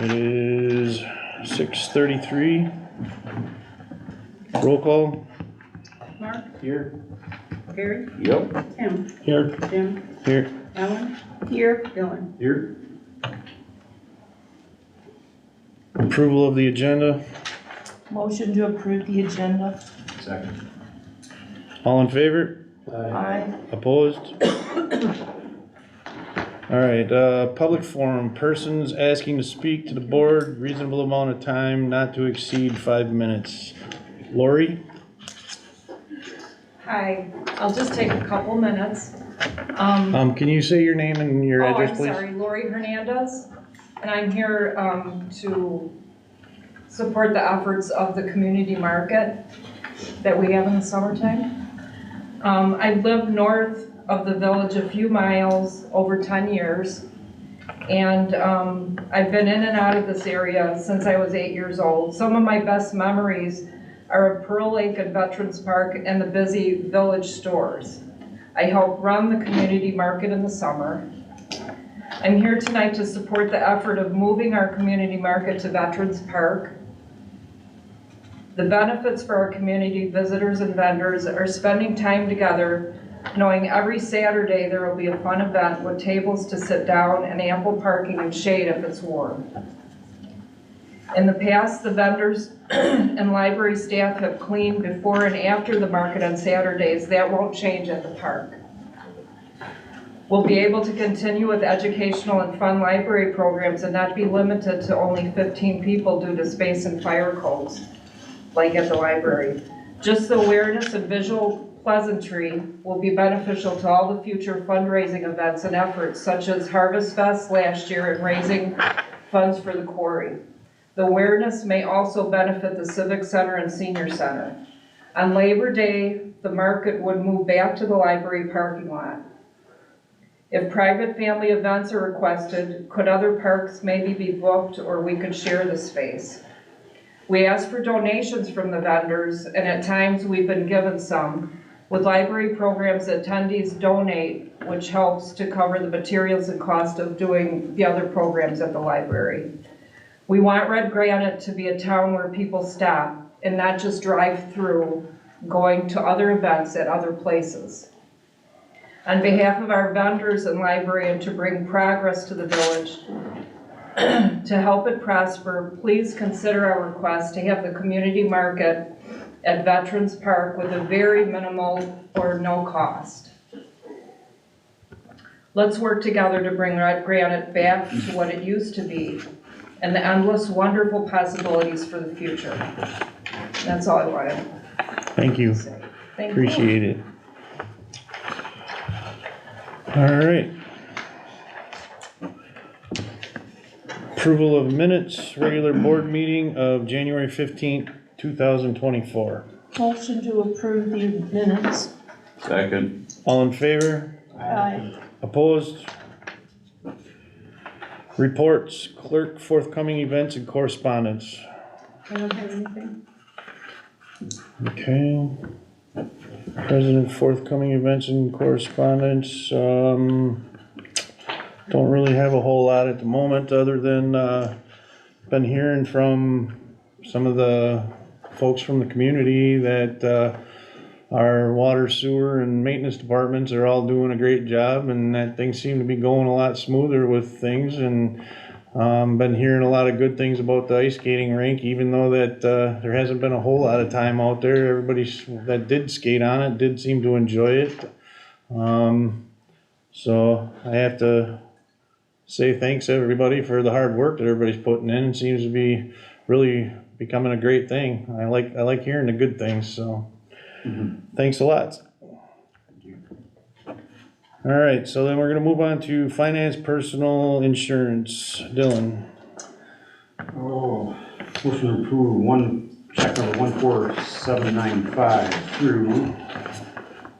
It is 6:33. Roll call. Mark, Here. Gary, Yep. Tim, Here. Jim, Here. Ellen. Here. Dylan. Here. Approval of the agenda. Motion to approve the agenda. Second. All in favor? Aye. Opposed? Alright, public forum, persons asking to speak to the board, reasonable amount of time, not to exceed 5 minutes. Lori? Hi, I'll just take a couple minutes. Can you say your name and your address, please? I'm sorry, Lori Hernandez, and I'm here to support the efforts of the community market that we have in the summertime. I've lived north of the village a few miles, over 10 years, and I've been in and out of this area since I was 8 years old. Some of my best memories are of Pearl Lake and Veterans Park and the busy village stores. I help run the community market in the summer. I'm here tonight to support the effort of moving our community market to Veterans Park. The benefits for our community visitors and vendors are spending time together, knowing every Saturday there will be a fun event with tables to sit down and ample parking and shade if it's warm. In the past, the vendors and library staff have cleaned before and after the market on Saturdays. That won't change at the park. We'll be able to continue with educational and fun library programs and not be limited to only 15 people due to space and fire codes, like at the library. Just the awareness and visual pleasantry will be beneficial to all the future fundraising events and efforts, such as Harvest Fest last year and raising funds for the quarry. The awareness may also benefit the Civic Center and Senior Center. On Labor Day, the market would move back to the library parking lot. If private family events are requested, could other parks maybe be booked, or we could share the space? We ask for donations from the vendors, and at times we've been given some. With library programs, attendees donate, which helps to cover the materials and cost of doing the other programs at the library. We want Redgranite to be a town where people stop and not just drive through, going to other events at other places. On behalf of our vendors and library, and to bring progress to the village, to help it prosper, please consider our request to have the community market at Veterans Park with a very minimal or no cost. Let's work together to bring Redgranite back to what it used to be and the endless wonderful possibilities for the future. That's all I wanted Thank you. to say. Thank you. Appreciate it. Alright. Approval of minutes, regular board meeting of January 15th, 2024. Motion to approve the minutes. Second. All in favor? Aye. Opposed? Reports, clerk, forthcoming events and correspondence. I don't have anything. Okay. President, forthcoming events and correspondence. Don't really have a whole lot at the moment, other than, been hearing from some of the folks from the community that, our water, sewer, and maintenance departments are all doing a great job, and that things seem to be going a lot smoother with things, and been hearing a lot of good things about the ice skating rink, even though that there hasn't been a whole lot of time out there. Everybody that did skate on it did seem to enjoy it. So I have to say thanks to everybody for the hard work that everybody's putting in. It seems to be really becoming a great thing. I like hearing the good things, so thanks a lot. All right, so then we're gonna move on to finance, personal insurance. Dylan. Oh, motion to approve check number 14795 through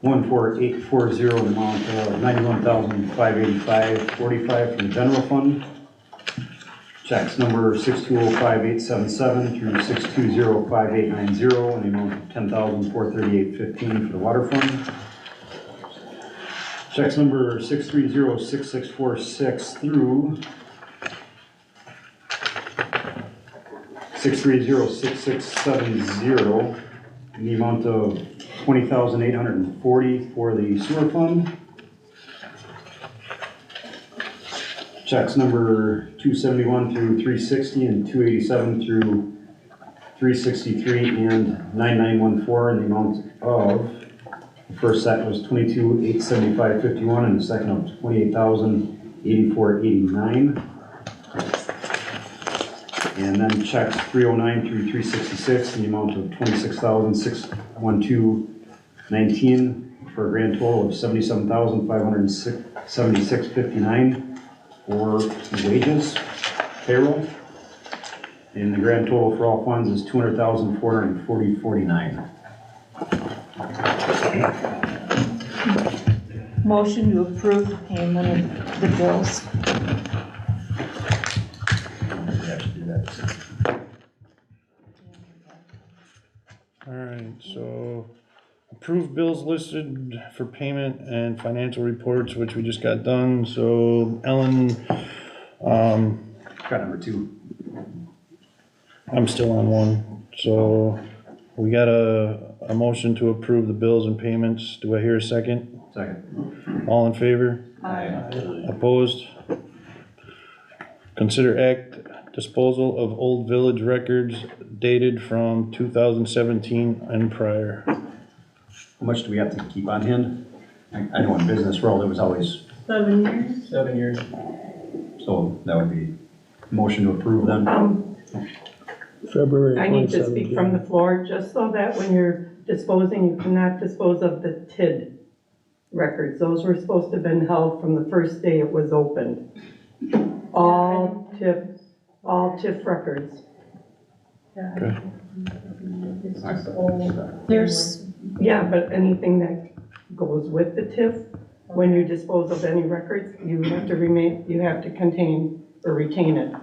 14840 in the amount of $91,585.45 from the general fund. Checks number 6205877 through 6205890 in the amount of $10,438.15 for the water fund. Checks number 6306646 through 6306670 in the amount of $20,840 for the sewer fund. Checks number 271 through 360 and 287 through 363 and 9914 in the amount of, the first set was $22,875.51 and the second of $28,084.89. And then checks 309 through 366 in the amount of $26,612.19 for a grand total of $77,576.59 for wages, payroll. And the grand total for all funds is $200,440.49. Motion to approve the payment of the bills. All right, so approved bills listed for payment and financial reports, which we just got done. So Ellen, Got number 2. I'm still on one. So we got a motion to approve the bills and payments. Do I hear a second? Second. All in favor? Aye. Opposed? Consider act disposal of old village records dated from 2017 and prior. How much do we have to keep on hand? I know in business world, it was always, 7 years? 7 years. So that would be motion to approve then. February I need to 27th, speak from the floor, just so that when you're disposing, you cannot dispose of the TID records. Those were supposed to have been held from the first day it was opened. All TIF records. Okay. It's just old. There's, Yeah, but anything that goes with the TIF, when you dispose of any records, you have to contain or retain it.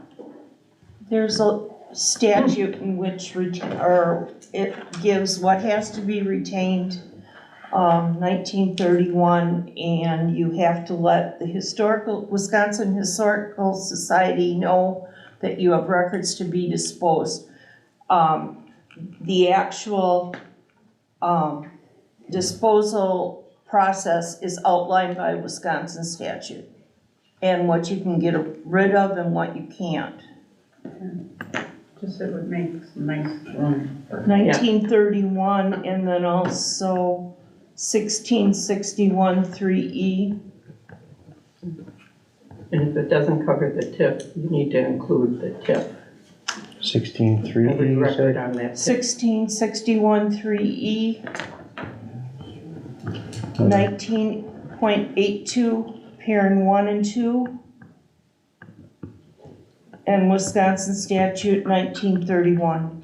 there's a statute in which it gives what has to be retained, 1931, and you have to let the Wisconsin Historical Society know that you have records to be disposed. The actual disposal process is outlined by Wisconsin statute, and what you can get rid of and what you can't. Just it would make nice room. 1931, and then also 1661 3E. And if it doesn't cover the TIF, you need to include the TIF. 16.3. Every record on that TIF. 1661 3E. 19.82, parent 1 and 2. And Wisconsin statute 1931.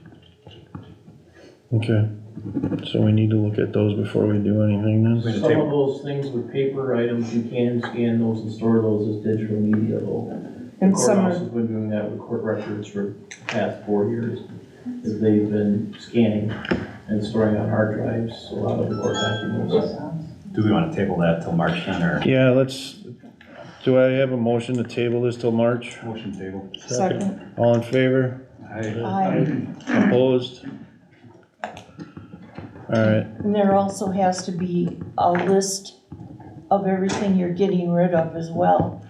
Okay, so we need to look at those before we do anything then? Some of those things with paper items, you can scan those and store those as digital media though. The And some courthouse are, has been doing that with court records for the past 4 years. Is they've been scanning and storing on hard drives, so a lot of the court documents. Do we want to table that till March 10 or? Yeah, do I have a motion to table this till March? Motion table. second. All in favor? Aye. Opposed? All right, And there also has to be a list of everything you're getting rid of as well.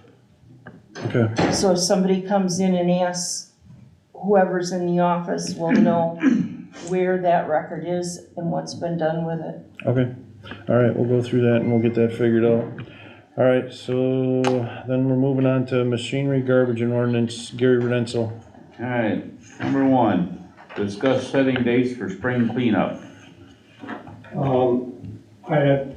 okay, So if somebody comes in and asks, whoever's in the office will know where that record is and what's been done with it. okay. All right, we'll go through that and we'll get that figured out. All right, so then we're moving on to machinery, garbage and ordinance. Gary Renzel. Alright, number 1, discuss setting dates for spring cleanup.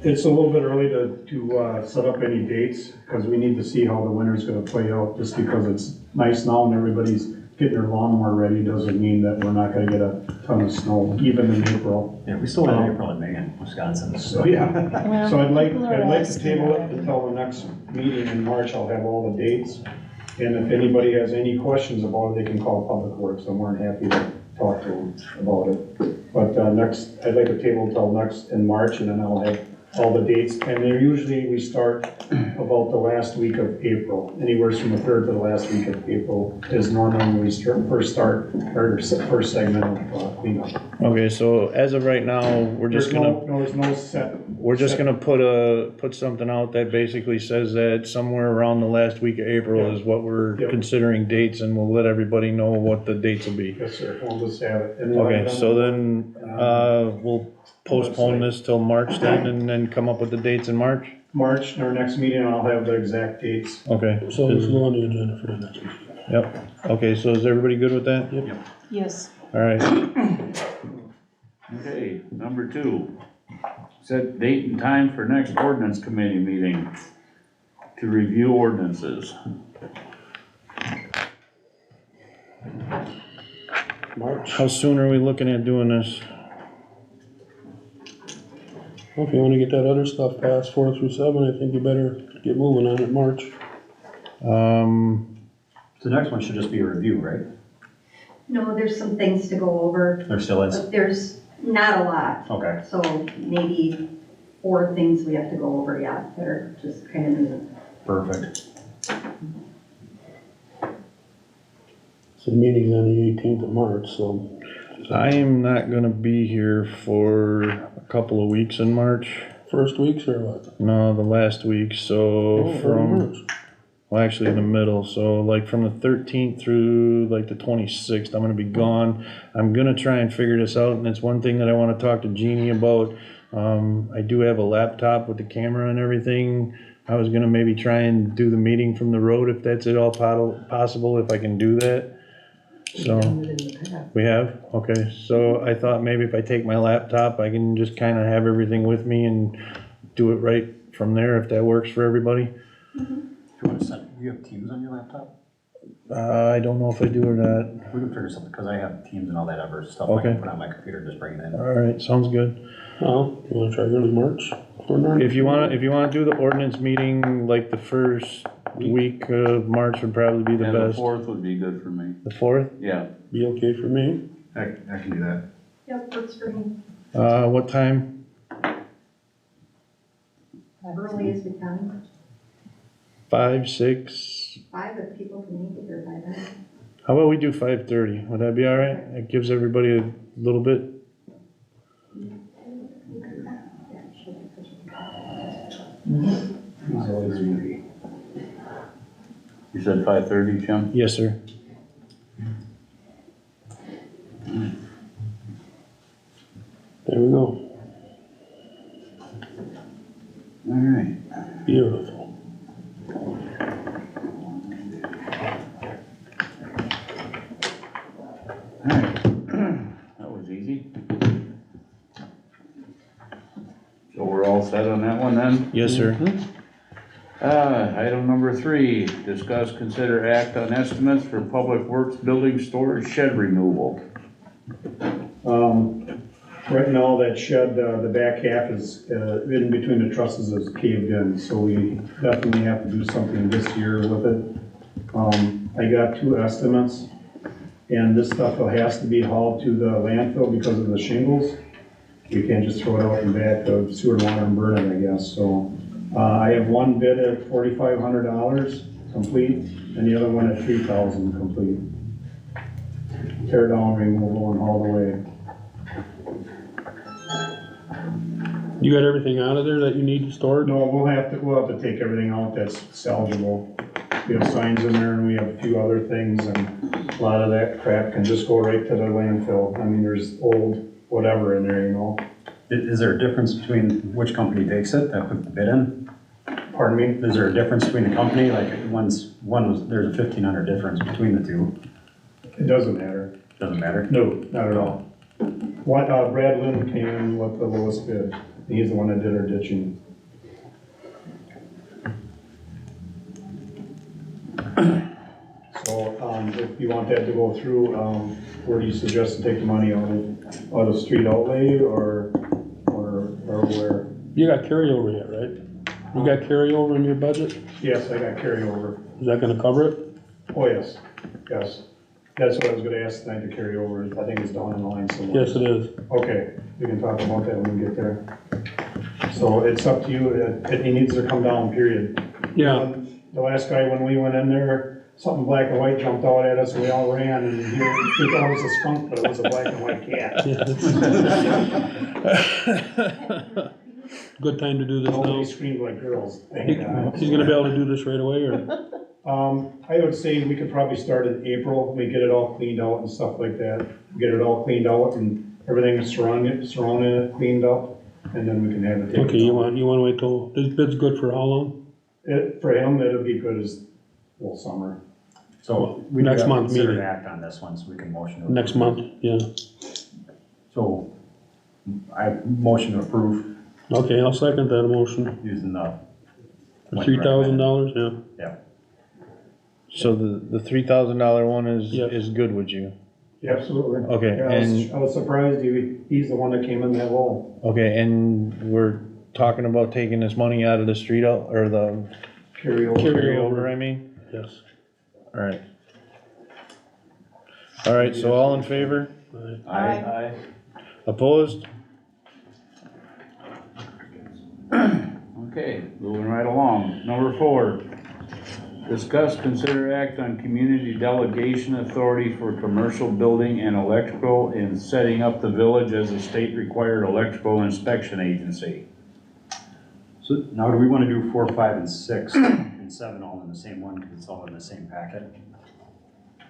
It's a little bit early to set up any dates, because we need to see how the winter's gonna play out. Just because it's nice now and everybody's getting their lawnmower ready doesn't mean that we're not gonna get a ton of snow, even in April. Yeah, we still have April and May in Wisconsin. So, yeah. Well, So I'd like people are to asking table it already. until the next meeting in March. I'll have all the dates. And if anybody has any questions about it, they can call Public Works. I'm more than happy to talk to them about it. But I'd like to table until next in March, and then I'll have all the dates, and they're usually, we start about the last week of April. Anywhere from the third to the last week of April is normally when we first segment of cleanup. Okay, so as of right now, we're just gonna, There's no set. we're just gonna put something out that basically says that somewhere around the last week of April is what we're Yep. considering dates, and we'll let everybody know what the dates will be. Yes, sir, we'll just have it. And we'll have Okay, it on so the- then, we'll postpone this till March then, and then come up with the dates in March? March, our next meeting, I'll have the exact dates. Okay. So it's on the agenda for the next meeting. Yep, okay, so is everybody good with that? Yes. All right, Okay, number 2, set date and time for next ordinance committee meeting to review ordinances. March. how soon are we looking at doing this? Well, if you wanna get that other stuff passed, 4 through 7, I think you better get moving on it March. The next one should just be a review, right? No, there's some things to go over, There still is? but there's not a lot. Okay. So maybe 4 things we have to go over yet that are just kind of new. Perfect. So the meeting's on the 18th of March, so. I am not gonna be here for a couple of weeks in March. First weeks or what? No, the last week, so Oh, early from, March. well, actually in the middle, so like from the 13th through like the 26th, I'm gonna be gone. I'm gonna try and figure this out, and it's one thing that I wanna talk to Jeannie about. I do have a laptop with the camera and everything. I was gonna maybe try and do the meeting from the road if that's at all possible, if I can do that. So, we have, okay, so I thought maybe if I take my laptop, I can just kinda have everything with me and do it right from there, if that works for everybody. If you want to send, you have Teams on your laptop? I don't know if I do or not. We can figure something, because I have Teams and all that other stuff I Okay. can put on my computer, just bring it in. Alright, sounds good. Well, you wanna try early March? Or not? If you wanna do the ordinance meeting, like the first week of March would probably be the And the best. 4th would be good for me. The 4th? Yeah, Be okay for me? I can do that. Yep, works for me. What time? Early as we can, 5, 6? 5 if people can make it here by then. How about we do 5:30? Would that be alright? It gives everybody a little bit. you said 5:30, Jim? Yes, sir. There we go. Alright. Beautiful. Alright, that was easy. So we're all set on that one then? Yes, sir. Item number 3, discuss, consider act on estimates for public works building storage shed removal. Right now, that shed, the back half is, in between the trusses is caved in, so we definitely have to do something this year with it. I got 2 estimates, and this stuff has to be hauled to the landfill because of the shingles. You can't just throw it out in the back of sewer and water and burn it, I guess, so. I have one bid at $4,500 complete, and the other one at $3,000 complete. Tear down, removal, and haul away. You got everything out of there that you need to store? No, we'll have to take everything out that's salvageable. We have signs in there and we have a few other things, and a lot of that crap can just go right to the landfill. I mean, there's old whatever in there, you know. Is there a difference between which company takes it, that put the bid in? Pardon me? Is there a difference between the company, like there's a $1,500 difference between the two? It doesn't matter. Doesn't matter? No, not at all. What, Brad Lynn came in with the lowest bid. He's the one that did our ditching. So, if you want that to go through, where do you suggest to take the money out of street outlay or where? You got carryover yet, right? You got carryover in your budget? Yes, I got carryover. Is that gonna cover it? Oh, yes, yes. That's what I was gonna ask tonight to carry over. I think it's down in the line somewhere. Yes, it is. Okay, we can talk about that when we get there. So it's up to you, he needs to come down, period. Yeah, The last guy, when we went in there, something black and white jumped out at us, and we all ran, and he thought it was a skunk, but it was a black and white cat. yeah. Good time to do this now. Nobody screamed like girls, thank God. He's gonna be able to do this right away, or? I would say we could probably start in April, we get it all cleaned out and stuff like that. Get it all cleaned out and everything surrounding it cleaned up, and then we can have it taken. Okay, you wanna wait till, this bid's good for how long? For him, it'll be good as whole summer. So we Next have to month consider meeting. an act on this one, so we can motion. to Next approve. month, yeah. So I motion to approve Okay, I'll second that motion. using the. For $3,000, yeah. Yeah. So the $3,000 one Yep. is good with you? Absolutely. Okay, Yeah, I was surprised he's the one that came in that low. Okay, and we're talking about taking this money out of the street out, or the carryover, I mean? Yes. Alright. Alright, so all in favor? Aye. Opposed? Okay, moving right along. Number 4, discuss, consider act on community delegation authority for commercial building and electrical and setting up the village as a state-required electrical inspection agency. So now do we want to do 4, 5, and 6 and 7 all in the same one, because it's all in the same packet?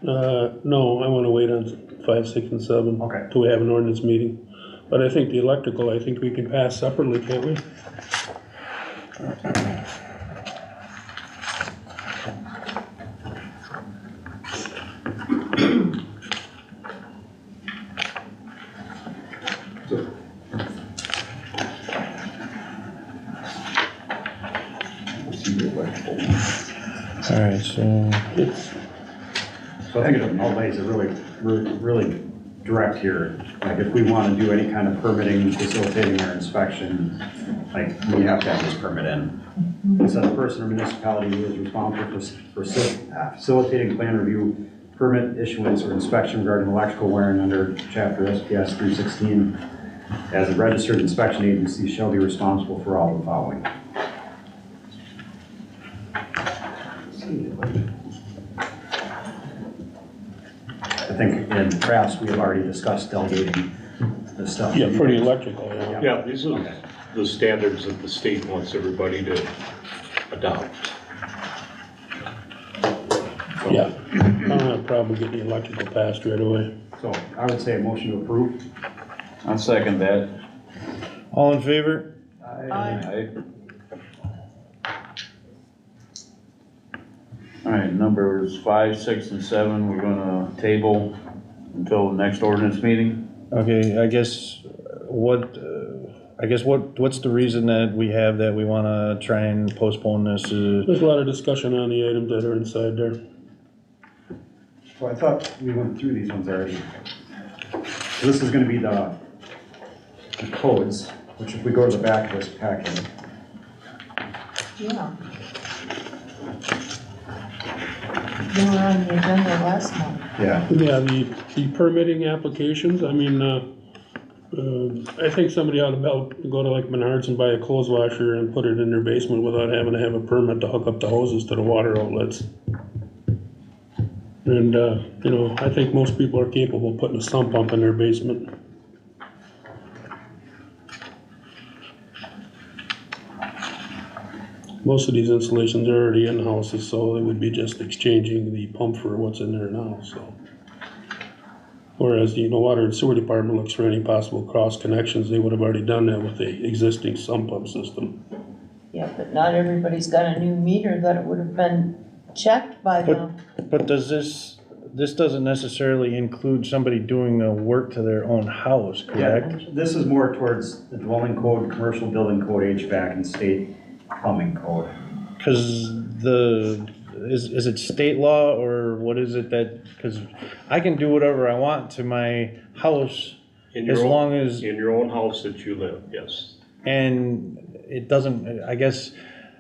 No, I wanna wait on 5, 6, and 7. Okay. Till we have an ordinance meeting. But I think the electrical, I think we can pass separately, can't we? Alright, so, So I think it outlays it really direct here. Like if we want to do any kind of permitting, facilitating our inspection, like we have to have this permit in. It says a person or municipality who is responsible for facilitating plan review, permit issuance or inspection regarding electrical wiring under chapter SPS 316 as a registered inspection agency shall be responsible for all the following. I think in crafts, we have already discussed delegating this stuff. Yeah, for the electrical, yeah. Yeah, these are the standards that the state wants everybody to adopt. So, Yeah, I don't have a problem getting the electrical passed right away. So I would say a motion to approve. I'll second that. all in favor? Aye. Alright, numbers 5, 6, and 7, we're gonna table until the next ordinance meeting. Okay, I guess what's the reason that we have that we wanna try and postpone this? There's a lot of discussion on the items that are inside there. So I thought we went through these ones already. So this is gonna be the codes, which if we go to the back of this packet, Yeah. They were on the agenda last month. yeah. Yeah, the permitting applications, I mean, I think somebody ought to be able to go to like Menards and buy a clothes washer and put it in their basement without having to have a permit to hook up the hoses to the water outlets. And, you know, I think most people are capable of putting a sump pump in their basement. Most of these installations are already in houses, so it would be just exchanging the pump for what's in there now, so. Whereas, you know, water and sewer department looks for any possible cross connections, they would have already done that with the existing sump pump system. Yeah, but not everybody's got a new meter that it would have been checked by them. But does this doesn't necessarily include somebody doing the work to their own house, correct? Yeah, this is more towards the dwelling code, commercial building code, HVAC, and state plumbing code. Cause is it state law or what is it that, cause I can do whatever I want to my house as long as, in your own house that you live, yes. and it doesn't, I guess,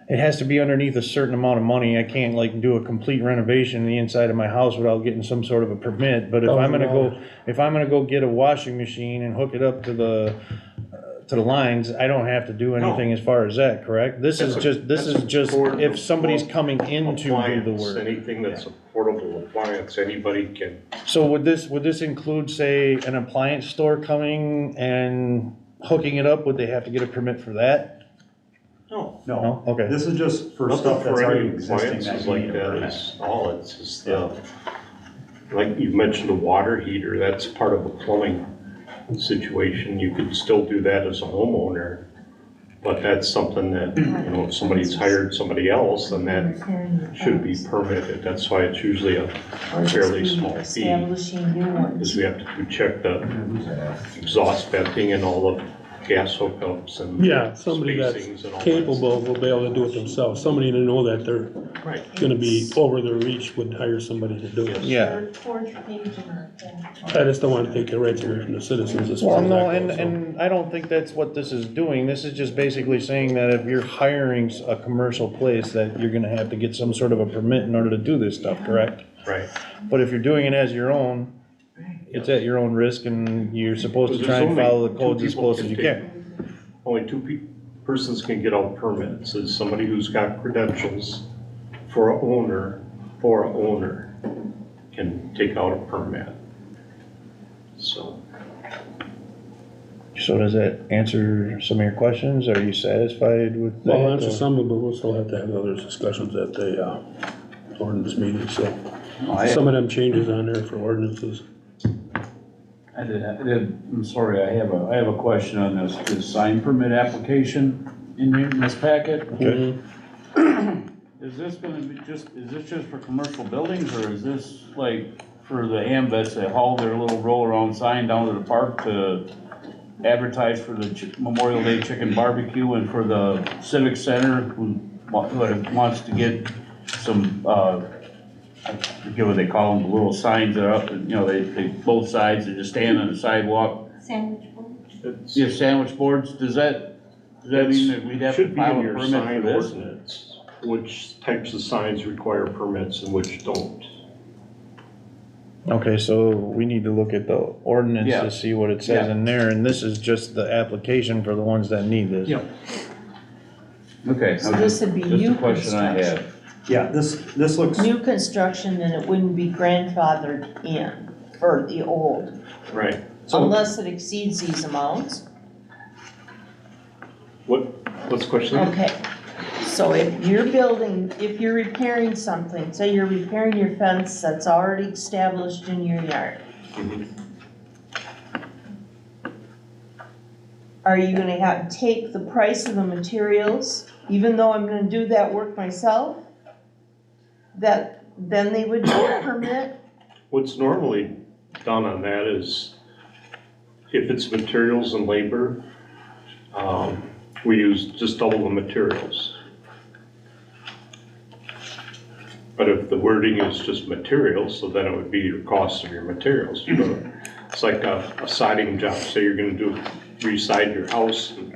it has to be underneath a certain amount of money. I can't like do a complete renovation in the inside of my house without getting some sort of a permit. But if I'm gonna go get a washing machine and hook it up to to the lines, I don't have to do anything as far as that, correct? This is just if somebody's coming in to do the Appliance, work. anything that's a portable appliance, anybody can, So would this include, say, an appliance store coming and hooking it up? Would they have to get a permit for that? No. No? Okay. This is just for nothing stuff that's for already any existing. appliances you like need a that permit. is all, it's just the, like you mentioned, a water heater, that's part of a plumbing situation. You could still do that as a homeowner, but that's something that, you know, if somebody's hired somebody else, then that should be permitted. That's why it's usually a fairly small fee, Establishing new ones. because we have to check the exhaust venting and all the gas hookups and Yeah, somebody that's spacings and all that. capable will be able to do it themselves. Somebody to know that they're Right. gonna be over their reach would hire somebody to do it. Yeah. Fourth page in our I just don't wanna take the rights away from the citizens as Well, far as no, that goes. so. and I don't think that's what this is doing. This is just basically saying that if you're hiring a commercial place, that you're gonna have to get some sort of a permit in order to do this stuff, correct? Right. But if you're doing it as your own, it's at your own risk and you're supposed to try and follow the codes as close as you can. Only persons can get out permits, is somebody who's got credentials for a owner can take out a permit. So, So does that answer some of your questions? Are you satisfied with that? Well, answer or- some of it, but we'll still have to have other discussions at the, ordinance meeting, so. Some of them changes on there for ordinances. I'm sorry, I have a question on this sign permit application in this packet. Okay. Is this just for commercial buildings, or is this like for the AMVets that haul their little roll-around sign down to the park to advertise for the Memorial Day chicken barbecue, and for the Civic Center who wants to get some, I forget what they call them, the little signs that are up, and, you know, they both sides, they just stand on the sidewalk. Sandwich board? it's, Yeah, sandwich boards, does that mean that we'd have to should be file in a your permit sign for this? ordinance, which types of signs require permits and which don't. Okay, so we need to look at the ordinance Yeah. to see what it says Yeah. in there, and this is just the application for the ones that need this. Yep. Okay, So this would be just new a question I construction. have. Yeah, this looks, New construction, then it wouldn't be grandfathered in for the old, Right. so, unless it exceeds these amounts. What's the question? Okay, so if you're repairing something, say you're repairing your fence that's already established in your yard. Mhm. Are you gonna have to take the price of the materials, even though I'm gonna do that work myself? That, then they would do a permit? What's normally done on that is, if it's materials and labor, we use just double the materials. But if the wording is just materials, so then it would be your cost of your materials. It's like a siding job, say you're gonna re-side your house, and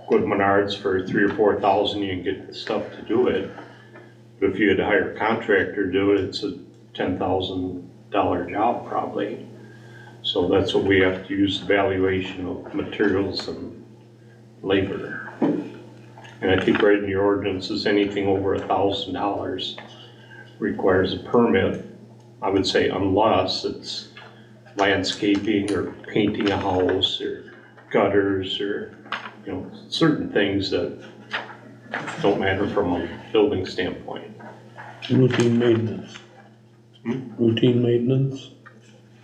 go to Menards for $3,000 or $4,000, you can get the stuff to do it. But if you had to hire a contractor to do it, it's a $10,000 job probably. So that's what we have to use, the valuation of materials and labor. And I think right in your ordinance is anything over $1,000 requires a permit. I would say unless it's landscaping or painting a house or gutters or, you know, certain things that don't matter from a building standpoint. Routine maintenance. Routine maintenance.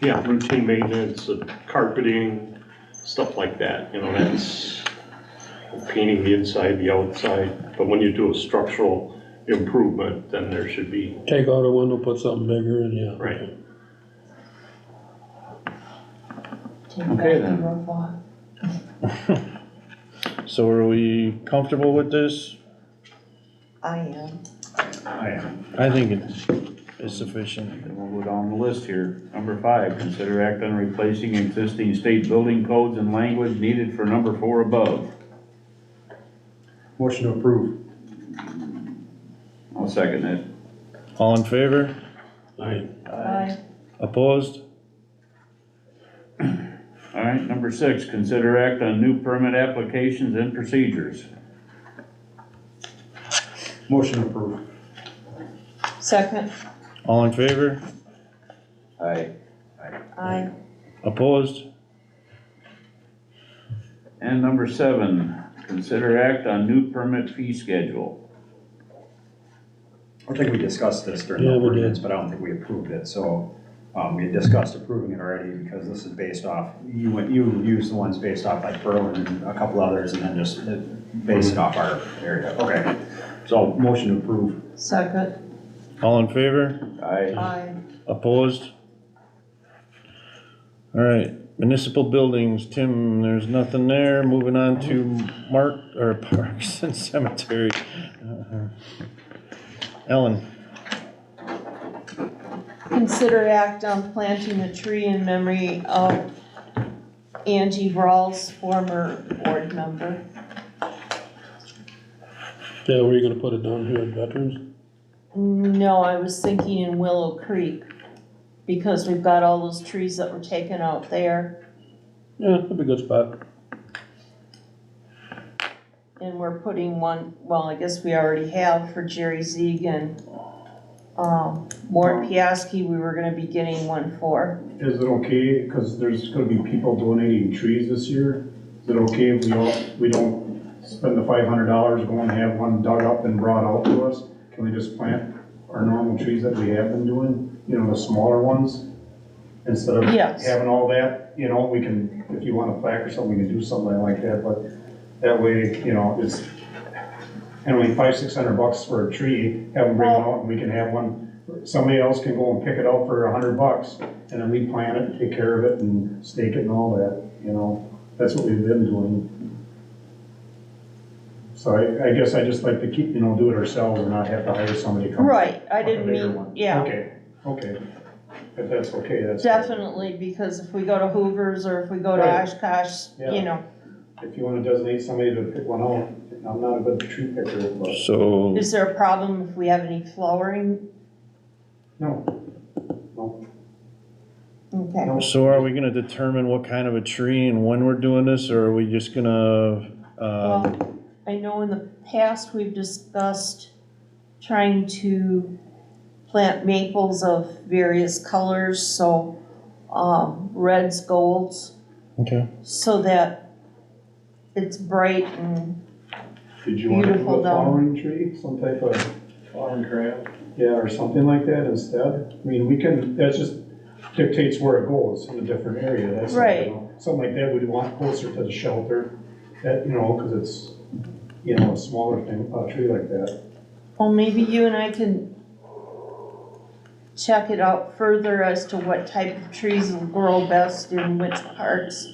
Yeah, routine maintenance of carpeting, stuff like that, you know, that's painting the inside, the outside. But when you do a structural improvement, then there should be, Take out a window, put something bigger in, yeah. Right. okay. Take Okay, back the then. roof off. So are we comfortable with this? I am. I think it's sufficient. And we'll go down the list here. Number 5, consider act on replacing existing state building codes and language needed for number 4 above. motion to approve. I'll second it. All in favor? Aye. Aye. Opposed? All right, number 6, consider act on new permit applications and procedures. Motion approved. Second, All in favor? Aye. aye. Opposed? And number 7, consider act on new permit fee schedule. I think we discussed this during Yeah, the we did. ordinance, but I don't think we approved it, so, we had discussed approving it already because this is based off, you used the ones based off like Berlin and a couple others and then just base it off our area. Okay, so motion to approve. Second, All in favor? Aye. aye. Opposed? All right, municipal buildings, Tim, there's nothing there. Moving on to parks and cemetery. Ellen, Consider act on planting a tree in memory of Angie Brawls, former board member. Yeah, where are you gonna put it down here at Veterans? No, I was thinking in Willow Creek, because we've got all those trees that were taken out there, Yeah, that'd be a good spot. and we're putting one, well, I guess we already have for Jerry Zieg and, Mort Piaski, we were gonna be getting one for. Is it okay, cause there's gonna be people donating trees this year, is it okay if we don't spend the $500 going to have one dug up and brought out to us? Can we just plant our normal trees that we have been doing, you know, the smaller ones? Instead of Yes. having all that, you know, we can, if you want a plaque or something, we can do something like that, but that way, you know, it's, and only $500-600 for a tree, have them bring it out and we can have one, somebody else can go and pick it up for $100 and then we plant it, take care of it and stake it and all that, you know, that's what we've been doing. So I guess I just like to keep, you know, do it ourselves and not have to hire somebody to come. Right, I with a didn't bigger mean, one. yeah, Okay, if that's okay, that's. definitely, because if we go to Hoover's or if we go to Right. Oshkosh, Yeah. you know, If you wanna designate somebody to pick one out, I'm not a good tree picker, but so, is there a problem if we have any flowering? no. Okay, so are we gonna determine what kind of a tree and when we're doing this, or are we just gonna, well, I know in the past we've discussed trying to plant maples of various colors, so, reds, golds, okay. so that it's bright and, Did you want to do Beautiful a down. flowering tree, some type of flowering crab? Yeah, or something like that instead. I mean, we can, that just dictates where it goes in a different area, that's. all, you Right. know. Something like that we'd want closer to the shelter, that, you know, cause it's, you know, a smaller thing, a tree like that. well, maybe you and I can check it out further as to what type of trees will grow best in which parks,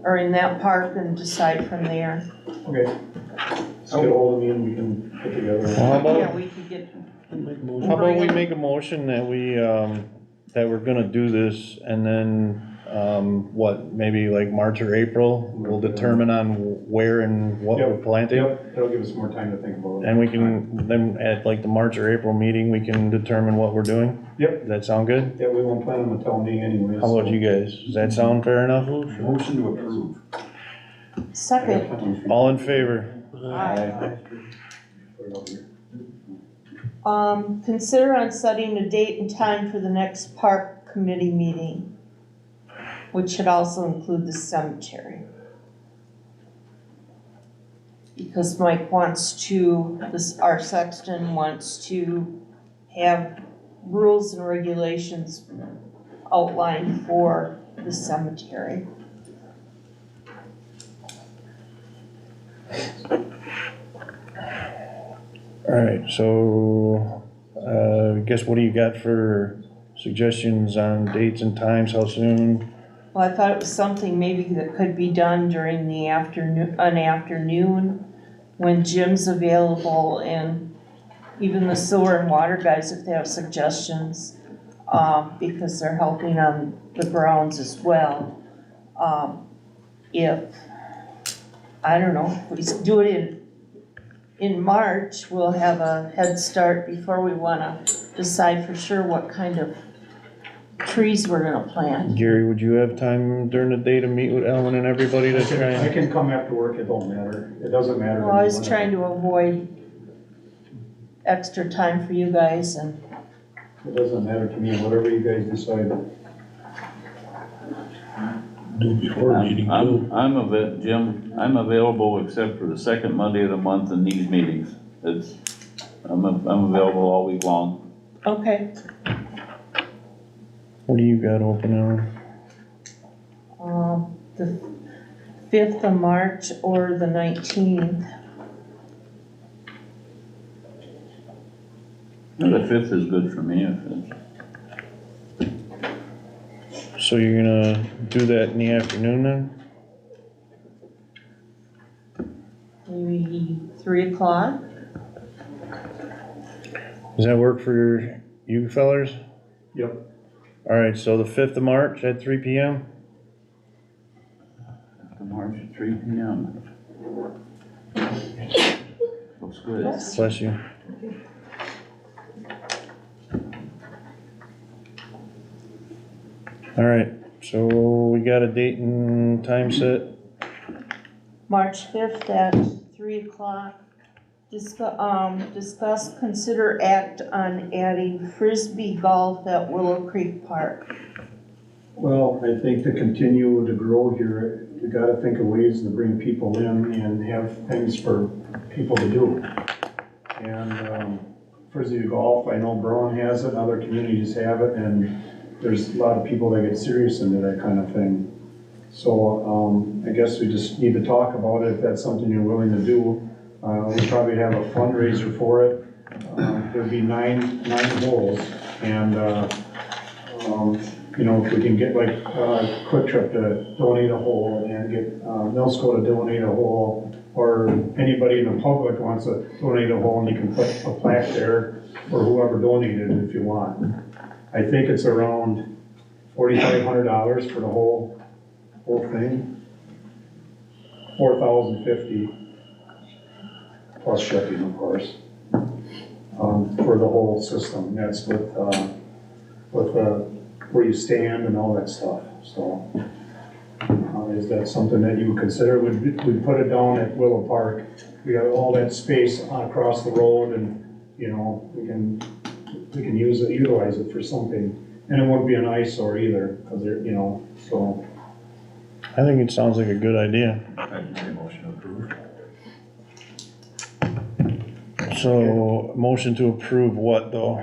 or in that park, and decide from there. Okay. Just get ahold of me and we can put together. Well, how about, Yeah, we could get, Make a motion. how about we make a motion that we, that we're gonna do this, and then, maybe like March or April, we'll determine on where and what we're planting? Yep, that'll give us more time to think about it. And we can, then at like the March or April meeting, we can determine what we're doing? Yep. Does that sound good? Yeah, we won't plan on the town meeting anyways. How about you guys? Does that sound fair enough? Motion to approve. second, All in favor? aye. Put it out here. Consider on setting a date and time for the next park committee meeting, which should also include the cemetery. Because Mike wants to, our sexton wants to have rules and regulations outlined for the cemetery. Alright, so, I guess what do you got for suggestions on dates and times, how soon? Well, I thought it was something maybe that could be done during the afternoon when Jim's available, and even the sewer and water guys if they have suggestions, because they're helping on the grounds as well. If, I don't know, if we do it in March, we'll have a head start before we wanna decide for sure what kind of trees we're gonna plant. Gary, would you have time during the day to meet with Ellen and everybody to try I and? can come after work, it don't matter, it doesn't matter. to Well, I me was when trying to avoid extra time for you guys and, It doesn't matter to me, whatever you guys decide. Do before meeting too. Jim, I'm available except for the second Monday of the month in these meetings. I'm available all week long. okay. What do you got open, Ellen? The 5th of March or the 19th. The 5th is good for me if it's. So you're gonna do that in the afternoon then? Maybe 3 o'clock? Does that work for you fellers? Yep. Alright, so the 5th of March at 3 PM? March at 3 p.m. Looks good. Bless you. Alright, so we got a date and time set? March 5th at 3 o'clock. Discuss, consider act on adding frisbee golf at Willow Creek Park. Well, I think to continue to grow here, we gotta think of ways to bring people in and have things for people to do. And, frisbee golf, I know Berlin has it, other communities have it, and there's a lot of people that get serious into that kind of thing. So, I guess we just need to talk about it, if that's something you're willing to do. We probably have a fundraiser for it. There'd be nine holes, and, you know, if we can get like, Quick Trip to donate a hole and get, Millsco to donate a hole, or anybody in the public wants to donate a hole, and you can put a plaque there for whoever donated it if you want. I think it's around $4,500 for the whole thing. $4,050 plus shipping, of course, for the whole system. That's with where you stand and all that stuff, so. Is that something that you would consider? We put it down at Willow Park. We have all that space across the road, and, you know, we can utilize it for something. And it won't be an eyesore either, because they're, you know, so. I think it sounds like a good idea. I'd say motion approved. So, motion to approve what though?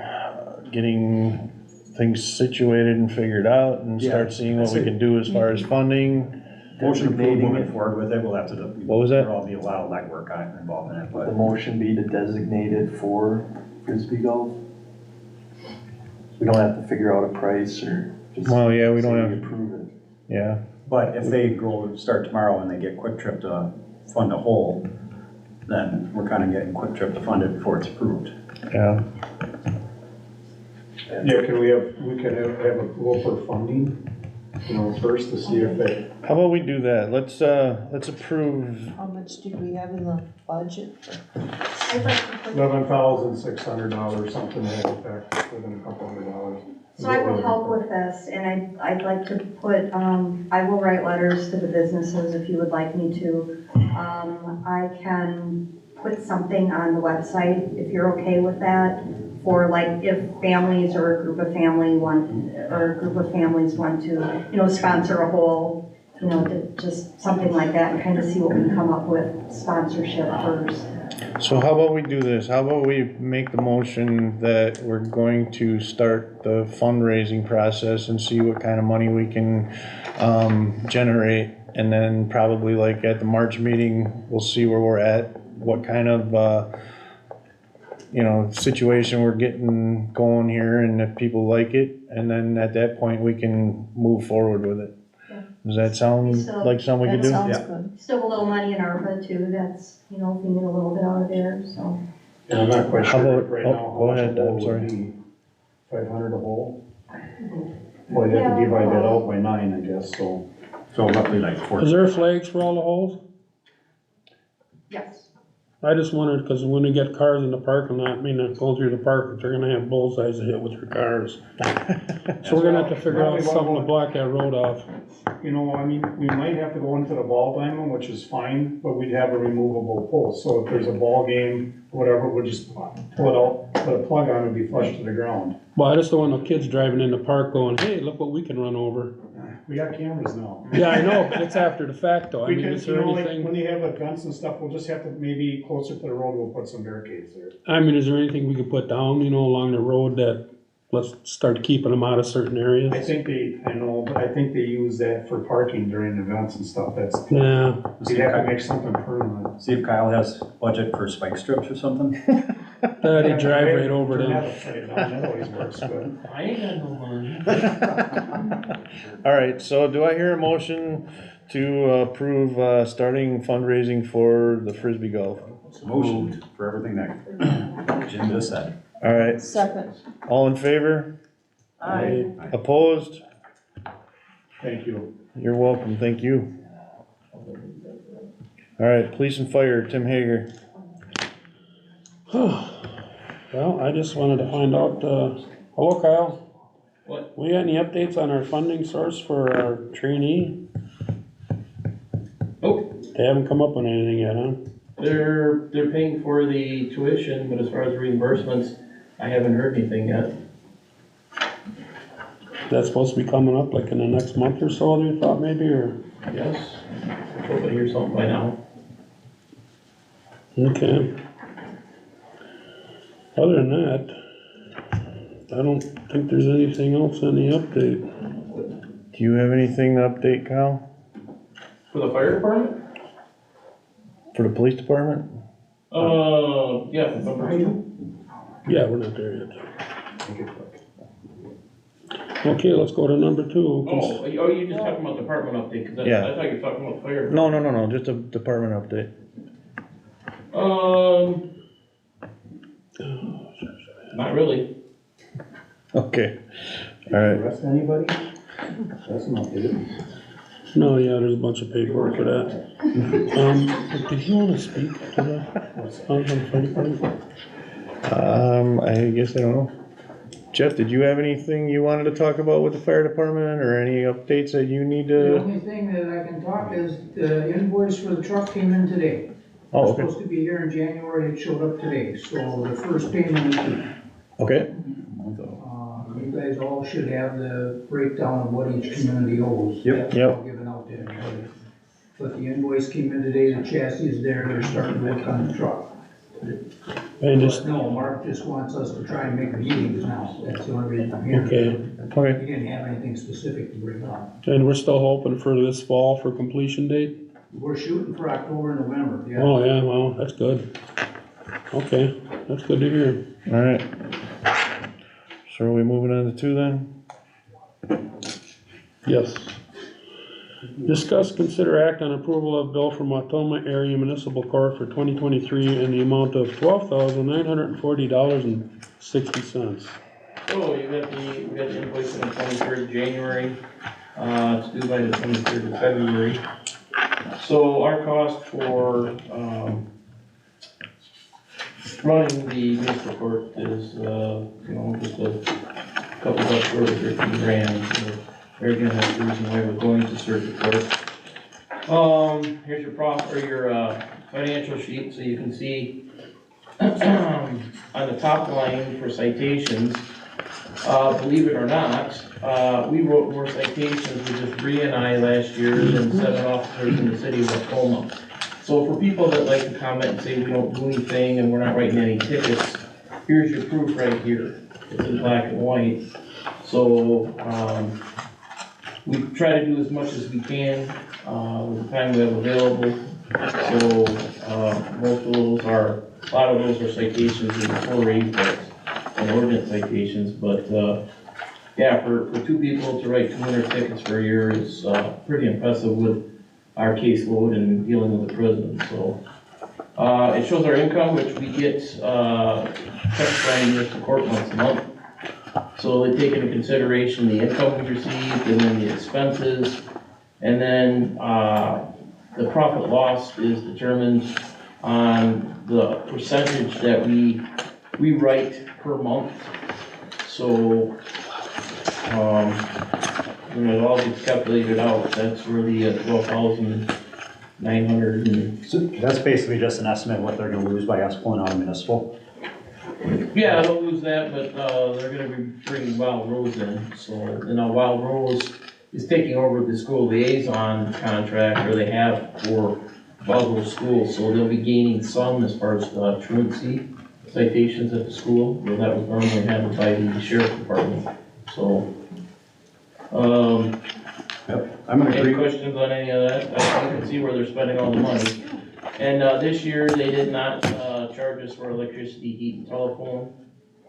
Getting things situated and figured out and start seeing what we can do as far as funding? Motion approved, moving forward with it, we'll have to. What was that? There'll be a lot of legwork involved in it, The but. motion be to designate it for frisbee golf? We don't have to figure out a price or just. Well, yeah, we don't say have- approve it. Yeah, But if they start tomorrow and they get Quick Trip to fund a hole, then we're kind of getting Quick Trip to fund it before it's approved. yeah. Yeah, we can have a go for funding, you know, first to see if they. How about we do that? Let's approve, How much did we have in the budget? I'd like to put, $11,600, something to that effect, within a couple $100. so I will help with this, and I'd like to put, I will write letters to the businesses if you would like me to. I can put something on the website, if you're okay with that, for like if families or a group of families want to, you know, sponsor a whole, you know, just something like that, and kind of see what we can come up with sponsorship first. so how about we do this? How about we make the motion that we're going to start the fundraising process and see what kind of money we can, generate? And then probably like at the March meeting, we'll see where we're at, what kind of, you know, situation we're getting going here, and if people like it, and then at that point, we can move forward with it. Yeah. Does that sound So, like something we That could do? sounds Yeah. good. Still a little money in ARPA too, that's, you know, if we get a little bit out of there, so. And I'm not quite How sure about- right oh, now. go how much ahead, a hole I'm would sorry. be. 500 a hole? Well, you have to divide that out by 9, I guess, so. So roughly like 4. Is there flags for all the holes? Yes. I just wondered, cause when we get cars in the parking lot, I mean, going through the park, they're gonna have bullseyes to hit with their cars. So we're gonna have to figure out something to block that road off. You know, I mean, we might have to go into the ball diamond, which is fine, but we'd have a removable post. So if there's a ball game, whatever, we'll just pull it out, put a plug on it, and be flush to the ground. Well, I just don't want no kids driving in the park going, hey, look what we can run over. We got cameras now. Yeah, I know, but it's after the fact though. I We mean, can, is you there know, like, anything, when they have events and stuff, we'll just have to, maybe closer to the road, we'll put some barricades there. I mean, is there anything we could put down, you know, along the road that, let's start keeping them out of certain areas? I think I know, but I think they use that for parking during events and stuff, that's, Yeah, so you have to make something permanent. See if Kyle has budget for spike strips or something? they drive right over Don't them. have it right down, that always works, but. I ain't got no money. All right, so do I hear a motion to approve starting fundraising for the Frisbee Golf? Motion for everything that Jim just said. All right, Second. all in favor? Aye. Opposed? Thank you. You're welcome, thank you. All right, police and fire, Tim Hager. Well, I just wanted to find out, hello Kyle. What? We got any updates on our funding source for our trainee? Oh, They haven't come up with anything yet, huh? they're paying for the tuition, but as far as reimbursements, I haven't heard anything yet. That's supposed to be coming up like in the next month or so, you thought maybe, or? Yes, I hope I hear something by now. Okay. Other than that, I don't think there's anything else on the update. Do you have anything to update, Kyle, For the fire department? for the police department? Yeah, number 2. Yeah, we're not there yet. Okay, let's go to number 2. Oh, you're just talking about department update, cause Yeah. I thought you were talking about fire. No, just a department update. Not really. Okay, all right. Arrest anybody? That's not good. No, yeah, there's a bunch of paperwork for that. But did you wanna speak to the, on the fire department? I guess I don't know. Jeff, did you have anything you wanted to talk about with the fire department, or any updates that you need The to? only thing that I can talk is the invoice for the truck came in today. Oh, It's okay, supposed to be here in January, it showed up today, so the first payment is due. okay, You guys all should have the breakdown of what each community owes. Yep. That's Yep. all given out to everybody. But the invoice came in today, the chassis is there, they're starting to work on the truck. And just, No, Mark just wants us to try and make meetings now, that's the only reason I'm here. okay, okay. He didn't have anything specific to bring up. and we're still hoping for this fall for completion date? We're shooting for October, November, yeah. Oh, yeah, well, that's good. Okay, that's good to hear. All right. So are we moving on to 2 then? Yes. Discuss, consider act on approval of bill from Wautoma Area Municipal Court for 2023 in the amount of $12,940.60. So we got the invoice on the 23rd of January, it's due by the 23rd of February. So our cost for, running the municipal court is, just a couple bucks short of 13 grand. So They're gonna have the reason why we're going to circuit court. Here's your financial sheet, so you can see on the top line for citations, believe it or not, we wrote more citations with just Bree and I last year than 7 officers in the city of Wautoma. So for people that like to comment and say we don't do anything and we're not writing any tickets, here's your proof right here. It's in black and white. So, we try to do as much as we can, with the time we have available. So, most of those are, a lot of those are citations in the 4A books and ordinance citations, but, yeah, for 2 people to write 200 tickets for a year is, pretty impressive with our caseload and dealing with the prisons, so. It shows our income, which we get, checks by municipal court once a month. So they take into consideration the income we received and then the expenses. And then, the profit loss is determined on the percentage that we write per month. So, when it all gets calculated out, that's really at 12,900 and, So that's basically just an estimate of what they're gonna lose by us pulling out of municipal. yeah, they'll lose that, but, they're gonna be bringing Wild Rose in, so, and now Wild Rose is taking over the school liaison contract, or they have for Wild Rose School, so they'll be gaining some as far as truancy citations at the school, where that was normally handled by the sheriff's department, so. Yep, I'm gonna Any agree. questions on any of that? You can see where they're spending all the money. And, this year, they did not, charge us for electricity, heat, and telephone.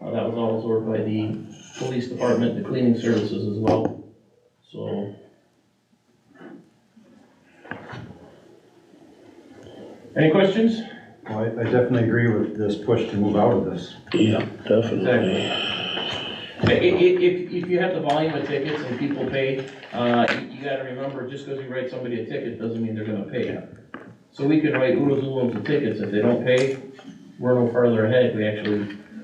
That was all absorbed by the police department, the cleaning services as well, so. Any questions? Well, I definitely agree with this push to move out of this. Yeah, definitely. If you have the volume of tickets and people pay, you gotta remember, just because you write somebody a ticket doesn't mean they're gonna pay. So we can write oodles and oodles of tickets, if they don't pay, we're no farther ahead.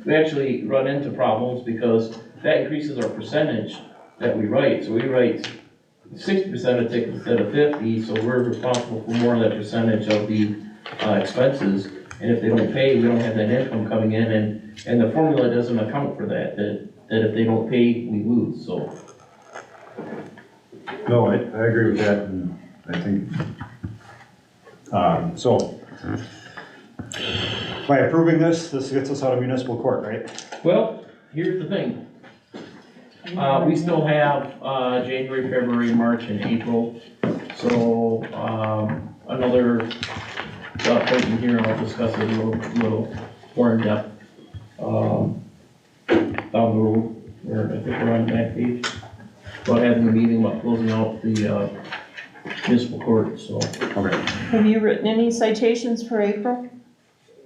We actually run into problems because that increases our percentage that we write. So we write 60% of tickets instead of 50, so we're responsible for more of that percentage of the expenses. And if they don't pay, we don't have that income coming in, and the formula doesn't account for that if they don't pay, we lose, so. No, I agree with that, and I think, so, by approving this gets us out of municipal court, right? Well, here's the thing. We still have, January, February, March, and April, so, another, point in here, I'll discuss it a little more in depth, down the road, where I think we're on the back page, about having a meeting about closing out the, municipal court, so. Okay. Have you written any citations for April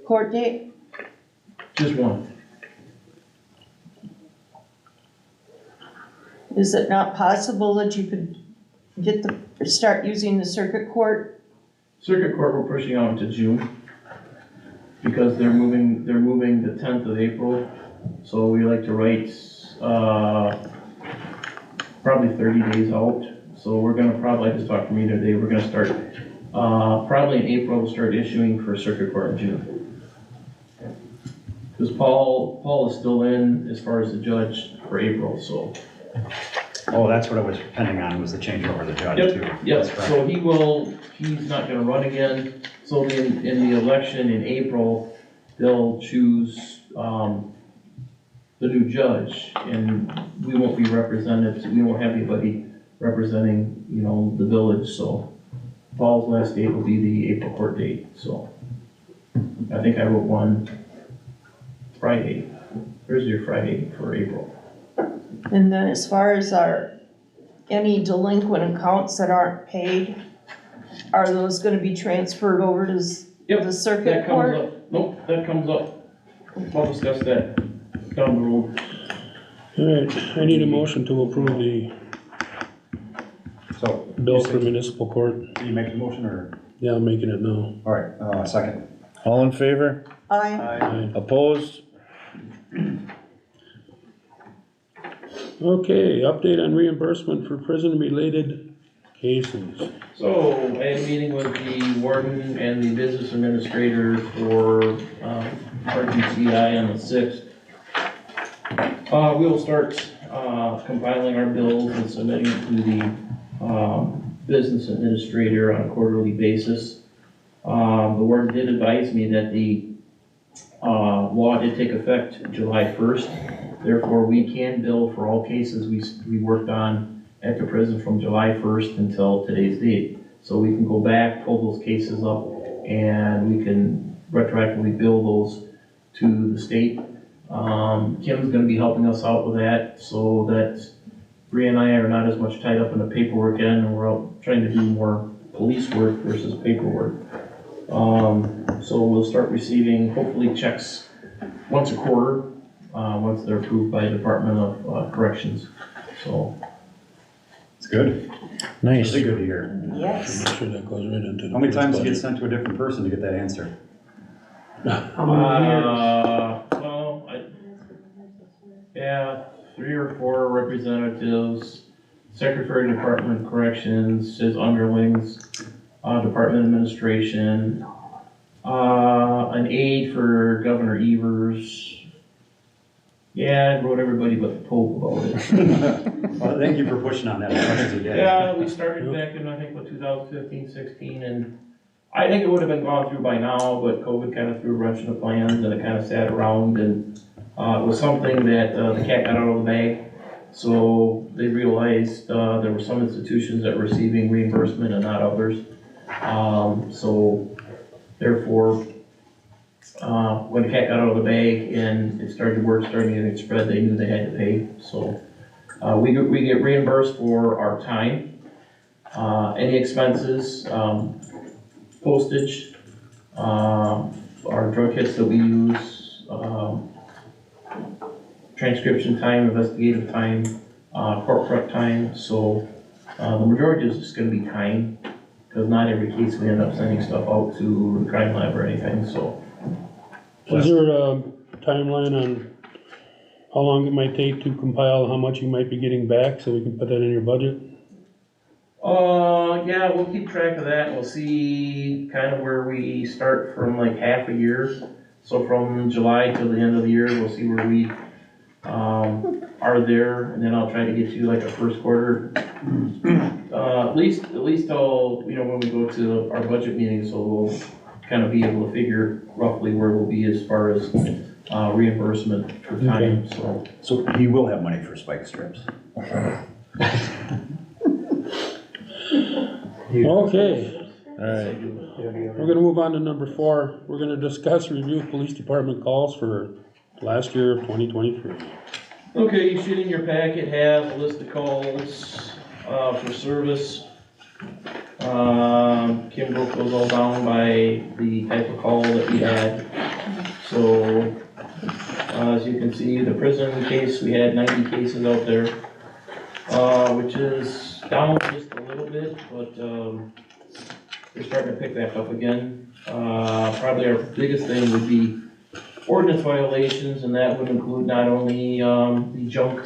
court date? Just one. Is it not possible that you could start using the circuit court? Circuit court, we're pushing out into June, because they're moving the 10th of April, so we like to write, probably 30 days out. So we're gonna probably, I just talked to me today, we're gonna start, probably in April, we'll start issuing for circuit court in June. Because Paul is still in as far as the judge for April, so. Oh, that's what I was depending on, was the change over the judge too. Yep, That's correct. so he's not gonna run again, so in the election in April, they'll choose, the new judge, and we won't be represented, we won't have anybody representing, the village, so Paul's last date will be the April court date, so. I think I wrote one Thursday or Friday for April. And then as far as any delinquent accounts that aren't paid, are those gonna be transferred over to the circuit That comes court? up, nope, that comes up, we'll discuss that down the road. All right, I need a motion to approve the So, bill for municipal court. do you make the motion, or? Yeah, I'm making it now. All right, second. All in favor? Aye. Aye. Opposed? Okay, update on reimbursement for prison-related cases. So, I had a meeting with the warden and the business administrator for, RGCI on the 6th. We'll start, compiling our bills and submitting it to the, business administrator on a quarterly basis. The warden did advise me that the, law did take effect July 1st. Therefore, we can bill for all cases we worked on at the prison from July 1st until today's date. So we can go back, pull those cases up, and we can retroactively bill those to the state. Kim's gonna be helping us out with that, so that Bree and I are not as much tied up in the paperwork end, and we're out trying to do more police work versus paperwork. So we'll start receiving, hopefully, checks once a quarter, once they're approved by the Department of Corrections, so. It's good. Nice. Really good to hear. Yes. Make sure that goes right into the. How many times do you get budget. sent to a different person to get that answer? How many years? Well, yeah, 3 or 4 representatives, Secretary of Department of Corrections, his underlings, Department Administration, an aide for Governor Evers. Yeah, I wrote everybody but the Pope about it. Well, thank you for pushing on that as much as you did. Yeah, we started back in, I think, 2015, 16, and I think it would have been gone through by now, but COVID kind of threw a wrench in the plans, and it kind of sat around, and it was something that the cat got out of the bag. So they realized there were some institutions that were receiving reimbursement and not others. So therefore, when the cat got out of the bag and it started work, starting to get spread, they knew they had to pay. So we get reimbursed for our time, any expenses, postage, our drug kits that we use, transcription time, investigative time, court prep time. So the majority is just gonna be time, because not every case we end up sending stuff out to the crime lab or anything, so. Is there a timeline on how long it might take to compile, how much you might be getting back, so we can put that in your budget? Yeah, we'll keep track of that. We'll see kind of where we start from like half a year. So from July till the end of the year, we'll see where we are there, and then I'll try to get you like a first quarter. At least till, when we go to our budget meeting, so we'll kind of be able to figure roughly where we'll be as far as reimbursement for time, so. So he will have money for spike strips. Okay, Alright, we're gonna move on to number 4. We're gonna discuss review police department calls for last year of 2023. Okay, you should in your packet have a list of calls for service. Kim broke those all down by the type of call that we had. So, as you can see, the prison case, we had 90 cases out there, which is down just a little bit, but we're starting to pick back up again. Probably our biggest thing would be ordinance violations, and that would include not only the junk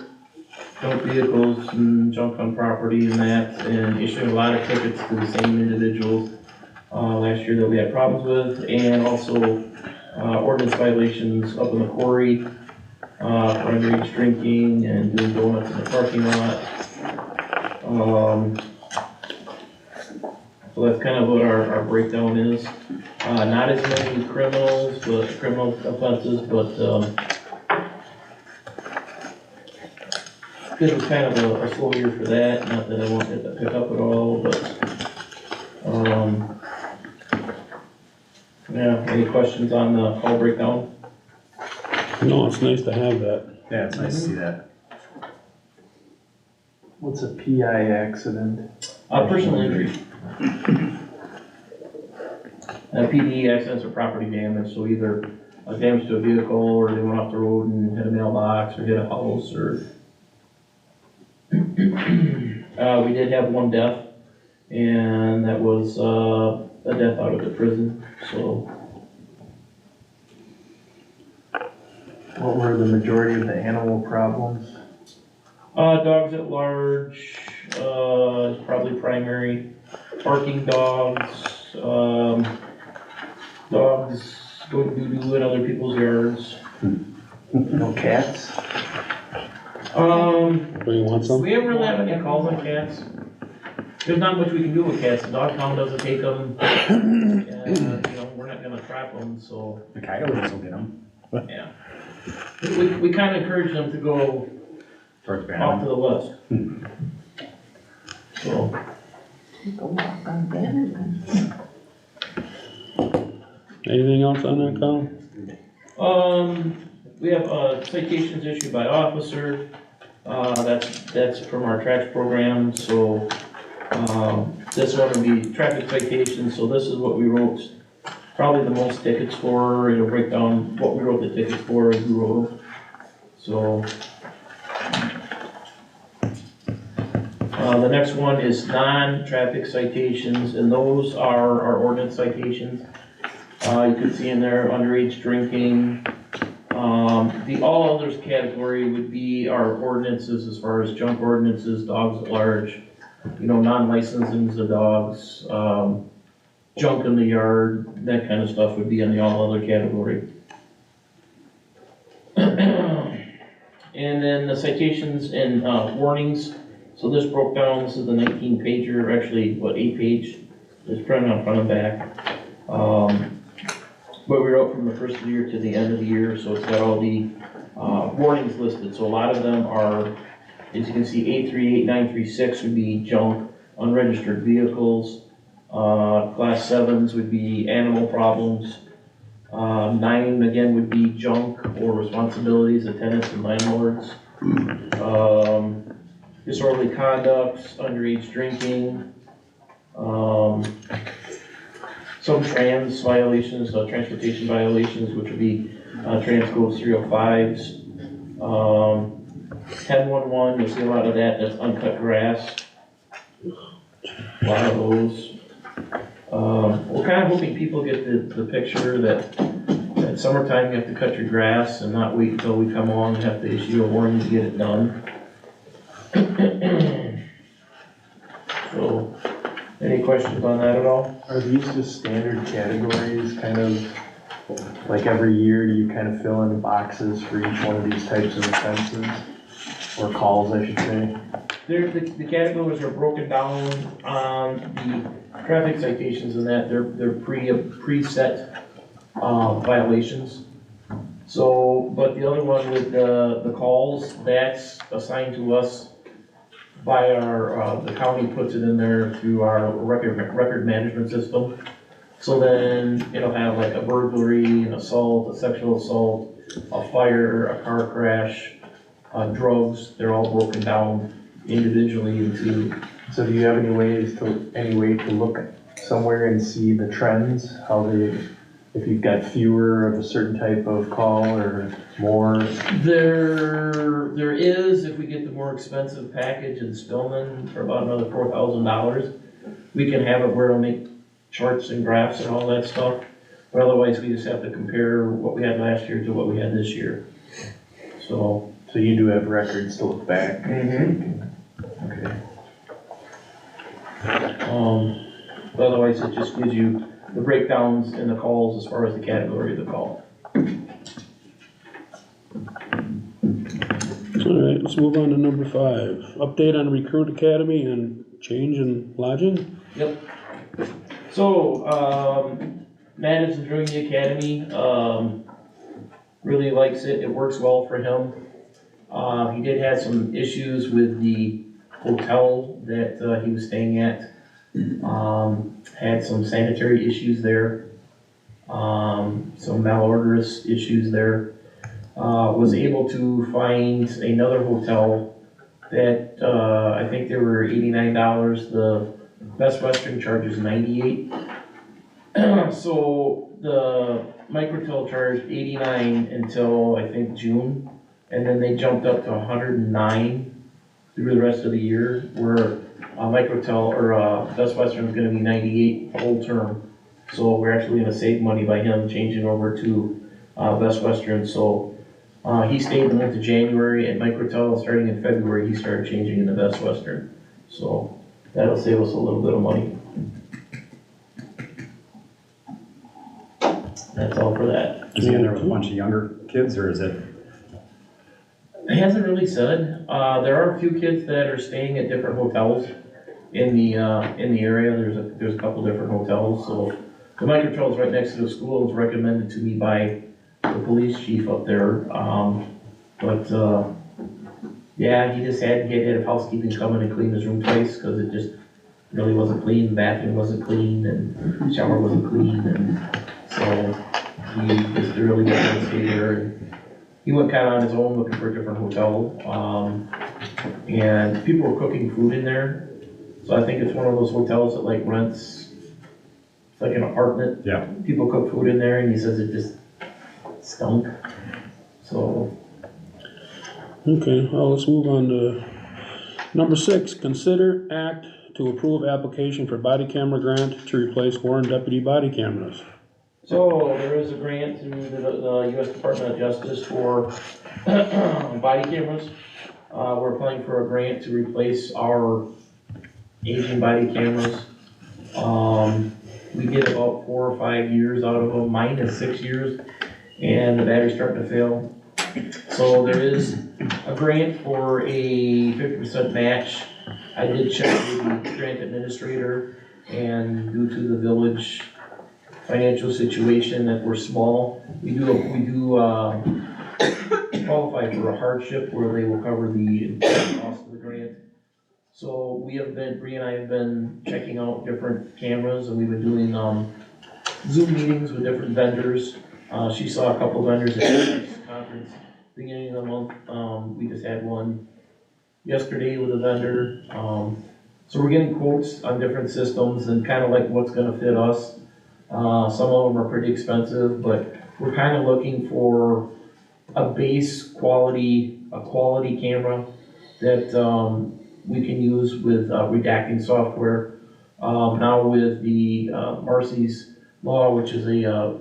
vehicles and junk on property and that, and issuing a lot of tickets to the same individuals last year that we had problems with, and also ordinance violations up in the quarry, for underage drinking and doing donuts in the parking lot. So that's kind of what our breakdown is. Not as many criminal offenses, but this was kind of a slow year for that. Not that I want it to pick up at all, but yeah. Any questions on the call breakdown? No, it's nice to have that. Yeah, it's nice to see that. What's a PI accident? Personal injury. PD accidents or property damage, so either damage to a vehicle, or they went off the road and hit a mailbox, or hit a house, or we did have one death, and that was a death out of the prison, so. What were the majority of the animal problems? Dogs at large, is probably primary. Barking dogs, dogs going doo-doo in other people's yards. No cats? Do you want some? We haven't really had any calls on cats. There's not much we can do with cats. The dog pound doesn't take them, and, we're not gonna trap them, so, The coyotes will get them. yeah. We kinda encourage them to go Towards off to Bannerman. the west. So, Go walk on Bannerman. Anything else on that, Kyle? we have citations issued by officer. That's from our tracks program, so, this one will be traffic citations, so this is what we wrote, probably the most tickets for. It'll break down what we wrote the tickets for and who wrote them. So, the next one is non-traffic citations, and those are our ordinance citations. You could see in there underage drinking. The all others category would be our ordinances as far as junk ordinances, dogs at large, non-licensings of dogs, junk in the yard, that kind of stuff would be in the all other category. And then the citations and warnings. So this broke down, this is the 19 pager, or actually, 8 page, it's printed on front and back. But we wrote from the first of the year to the end of the year, so it's got all the warnings listed. So a lot of them are, as you can see, 838, 936 would be junk, unregistered vehicles. Class 7s would be animal problems. 9 again would be junk or responsibilities of tenants and landlords. Disorderly conduct, underage drinking. Some trans violations, transportation violations, which would be trans codes 305s. 1011, you'll see a lot of that, that's uncut grass. A lot of those. We're kind of hoping people get the picture that at summertime you have to cut your grass and not wait until we come along and have to issue a warning to get it done. So, any questions on that at all? Are these just standard categories, kind of, like every year, do you kind of fill in boxes for each one of these types of offenses? Or calls, I should say? The categories are broken down on the traffic citations and that, they're preset violations. So, but the other one with the calls, that's assigned to us by our, the county puts it in there through our record management system. So then it'll have like a burglary, an assault, a sexual assault, a fire, a car crash, drugs, they're all broken down individually into. So do you have any way to look somewhere and see the trends, if you've got fewer of a certain type of call or more? There is, if we get the more expensive package in Spillman for about another $4,000, we can have it where it'll make charts and graphs and all that stuff. But otherwise, we just have to compare what we had last year to what we had this year. So you do have records to look back? Mm-hmm. Okay. But otherwise, it just gives you the breakdowns in the calls as far as the category of the call. All right, let's move on to number 5. Update on Recruit Academy and change in lodging. Yep. So, Matt is enjoying the academy, really likes it, it works well for him. He did have some issues with the hotel that he was staying at. Had some sanitary issues there, some malodorous issues there. Was able to find another hotel that, I think they were $89, the Best Western charges $98. So the Microtel charged $89 until I think June, and then they jumped up to $109 through the rest of the year, where Microtel or Best Western is going to be $98 the whole term. So we're actually going to save money by him changing over to Best Western. So he stayed in the month of January at Microtel. Starting in February, he started changing into Best Western. So that'll save us a little bit of money. That's all for that. Is he in there with a bunch of younger kids, or is it? It hasn't really said. There are a few kids that are staying at different hotels in the area. There's a couple different hotels. So the Microtel is right next to the school. It's recommended to me by the police chief up there. Yeah, he just had to get head of housekeeping come in and clean his room twice because it just really wasn't clean. The bathroom wasn't clean and the shower wasn't clean, and so he just really got to stay there. And he went kind of on his own looking for a different hotel, and people were cooking food in there. So I think it's one of those hotels that like rents, it's like an apartment. Yeah. People cook food in there, and he says it just stunk. So. Okay, well, let's move on to number 6. Consider act to approve application for body camera grant to replace Warren deputy body cameras. So there is a grant through the US Department of Justice for body cameras. We're applying for a grant to replace our aging body cameras. We get about 4 or 5 years out of them. Mine is 6 years, and the battery's starting to fail. So there is a grant for a 50% match. I did check with the grant administrator, and due to the village financial situation that we're small, we do qualify for a hardship where they will cover the cost of the grant. So Bree and I have been checking out different cameras, and we've been doing Zoom meetings with different vendors. She saw a couple of vendors at the conference beginning of the month. We just had one yesterday with a vendor. So we're getting quotes on different systems and kind of like what's gonna fit us. Some of them are pretty expensive, but we're kind of looking for a quality camera that we can use with redacting software. Now with the Marcy's law, which is a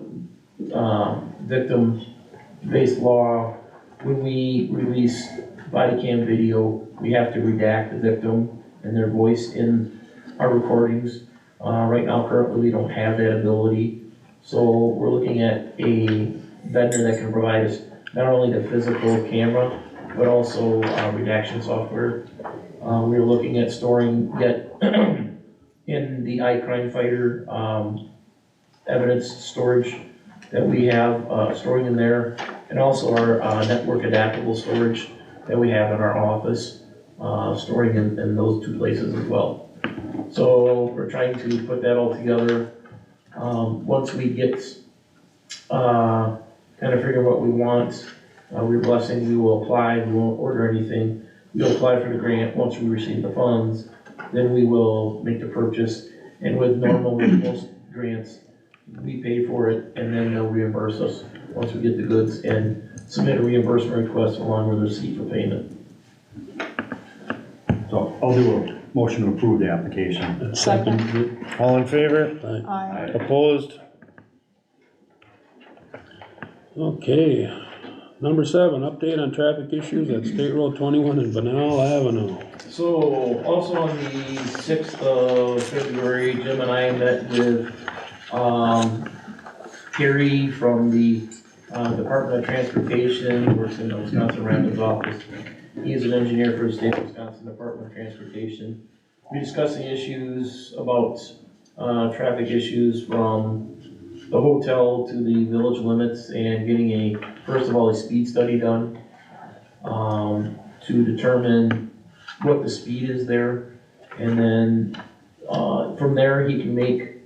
victim-based law, when we release body cam video, we have to redact the victim and their voice in our recordings. Right now, currently, we don't have that ability. So we're looking at a vendor that can provide us not only the physical camera, but also redaction software. We're looking at storing that in the iCrime Fighter evidence storage that we have storing in there, and also our network adaptable storage that we have in our office, storing in those two places as well. So we're trying to put that all together. Once we get kind of figure what we want, we're blessing, we will apply. We won't order anything. We'll apply for the grant. Once we receive the funds, then we will make the purchase. And with most grants, we pay for it, and then they'll reimburse us once we get the goods and submit a reimbursement request along with a receipt for payment. So I'll do a motion to approve the application. Second. All in favor? Aye. Opposed? Okay. Number 7, update on traffic issues at State Road 21 and Banal Avenue. So also on the 6th of February, Jim and I met with Kerry from the Department of Transportation, who works in the Wisconsin Rapids office. He is an engineer for the state of Wisconsin Department of Transportation. We discussed the issues about traffic issues from the hotel to the village limits and getting first of all, a speed study done to determine what the speed is there. And then from there, he can make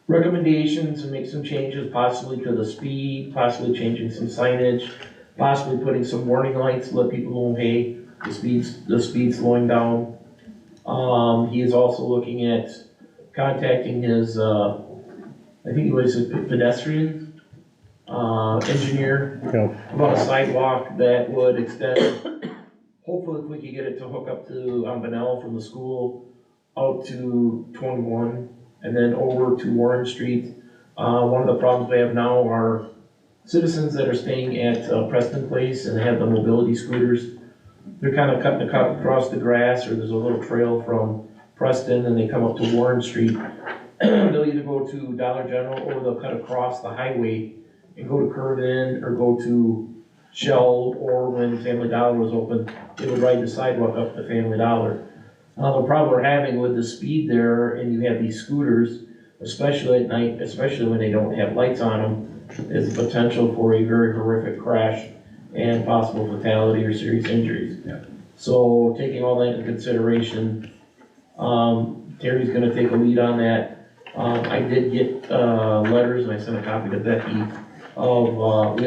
recommendations and make some changes, possibly to the speed, possibly changing some signage, possibly putting some warning lights to let people know, hey, the speed's slowing down. He is also looking at contacting his, I think he was a pedestrian engineer about a sidewalk that would extend, hopefully if we could get it to hook up to Benell from the school out to 21 and then over to Warren Street. One of the problems we have now are citizens that are staying at Preston Place and they have the mobility scooters. They're kind of cutting across the grass, or there's a little trail from Preston and they come up to Warren Street. They'll either go to Dollar General or they'll cut across the highway and go to Curve In or go to Shell, or when Family Dollar was open, they would ride the sidewalk up to Family Dollar. The problem we're having with the speed there, and you have these scooters, especially at night, especially when they don't have lights on them, is the potential for a very horrific crash and possible fatality or serious injuries. Yeah. So taking all that into consideration, Terry's gonna take a lead on that. I did get letters, and I sent a copy to Becky, of,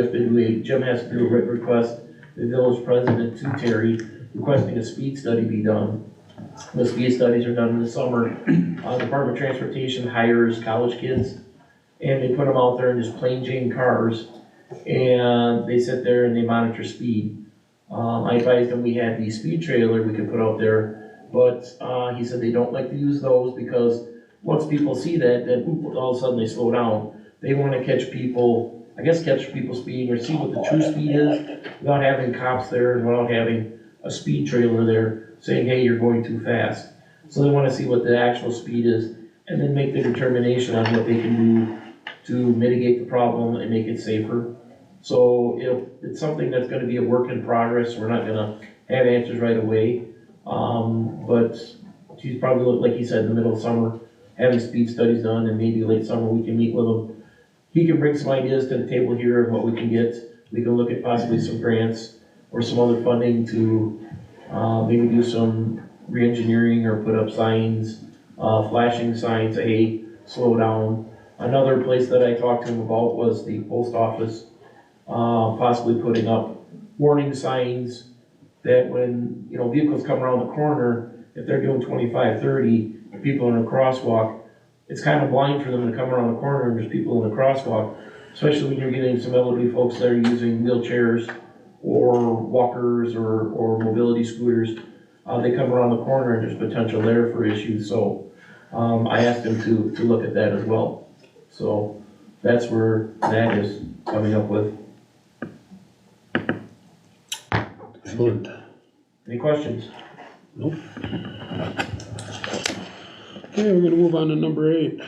Jim has to do a written request, the village president to Terry, requesting a speed study be done. The speed studies are done in the summer. Department of Transportation hires college kids, and they put them out there in just plain Jane cars, and they sit there and they monitor speed. I advised them we had the speed trailer we could put out there, but he said they don't like to use those because once people see that, then all of a sudden they slow down. they wanna catch people, I guess catch people speeding or see what the true speed is without having cops there and without having a speed trailer there saying, hey, you're going too fast. So they wanna see what the actual speed is and then make the determination on what they can do to mitigate the problem and make it safer. So it's something that's gonna be a work in progress. We're not gonna have answers right away. But she's probably, like you said, in the middle of summer, having speed studies done, and maybe late summer we can meet with him. He can bring some ideas to the table here of what we can get. We can look at possibly some grants or some other funding to maybe do some re-engineering or put up signs, flashing signs, hey, slow down. Another place that I talked to him about was the post office, possibly putting up warning signs that when, you know, vehicles come around the corner, if they're doing 25, 30, and people are in a crosswalk, it's kind of blind for them to come around the corner and there's people in the crosswalk, especially when you're getting some elderly folks that are using wheelchairs or walkers or mobility scooters. They come around the corner and there's potential there for issues, so I asked him to look at that as well. So that's where that is coming up with. Excellent. Any questions? Nope. Okay, we're gonna move on to number 8.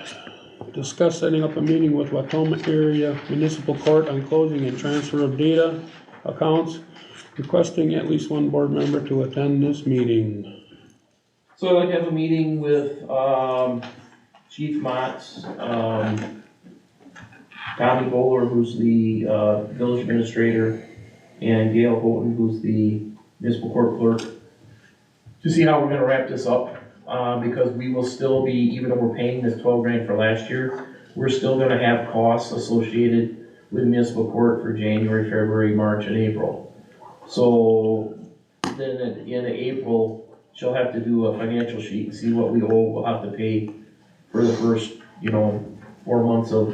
Discuss setting up a meeting with Watoma Area Municipal Court on closing and transfer of data accounts, requesting at least one board member to attend this meeting. So I'd like to have a meeting with Chief Motts, Tommy Bowler, who's the village administrator, and Gail Houghton, who's the municipal court clerk, to see how we're gonna wrap this up, because we will still be, even though we're paying this 12 grand for last year, we're still gonna have costs associated with municipal court for January, February, March, and April. So then at the end of April, she'll have to do a financial sheet and see what we owe, we'll have to pay for the first, 4 months of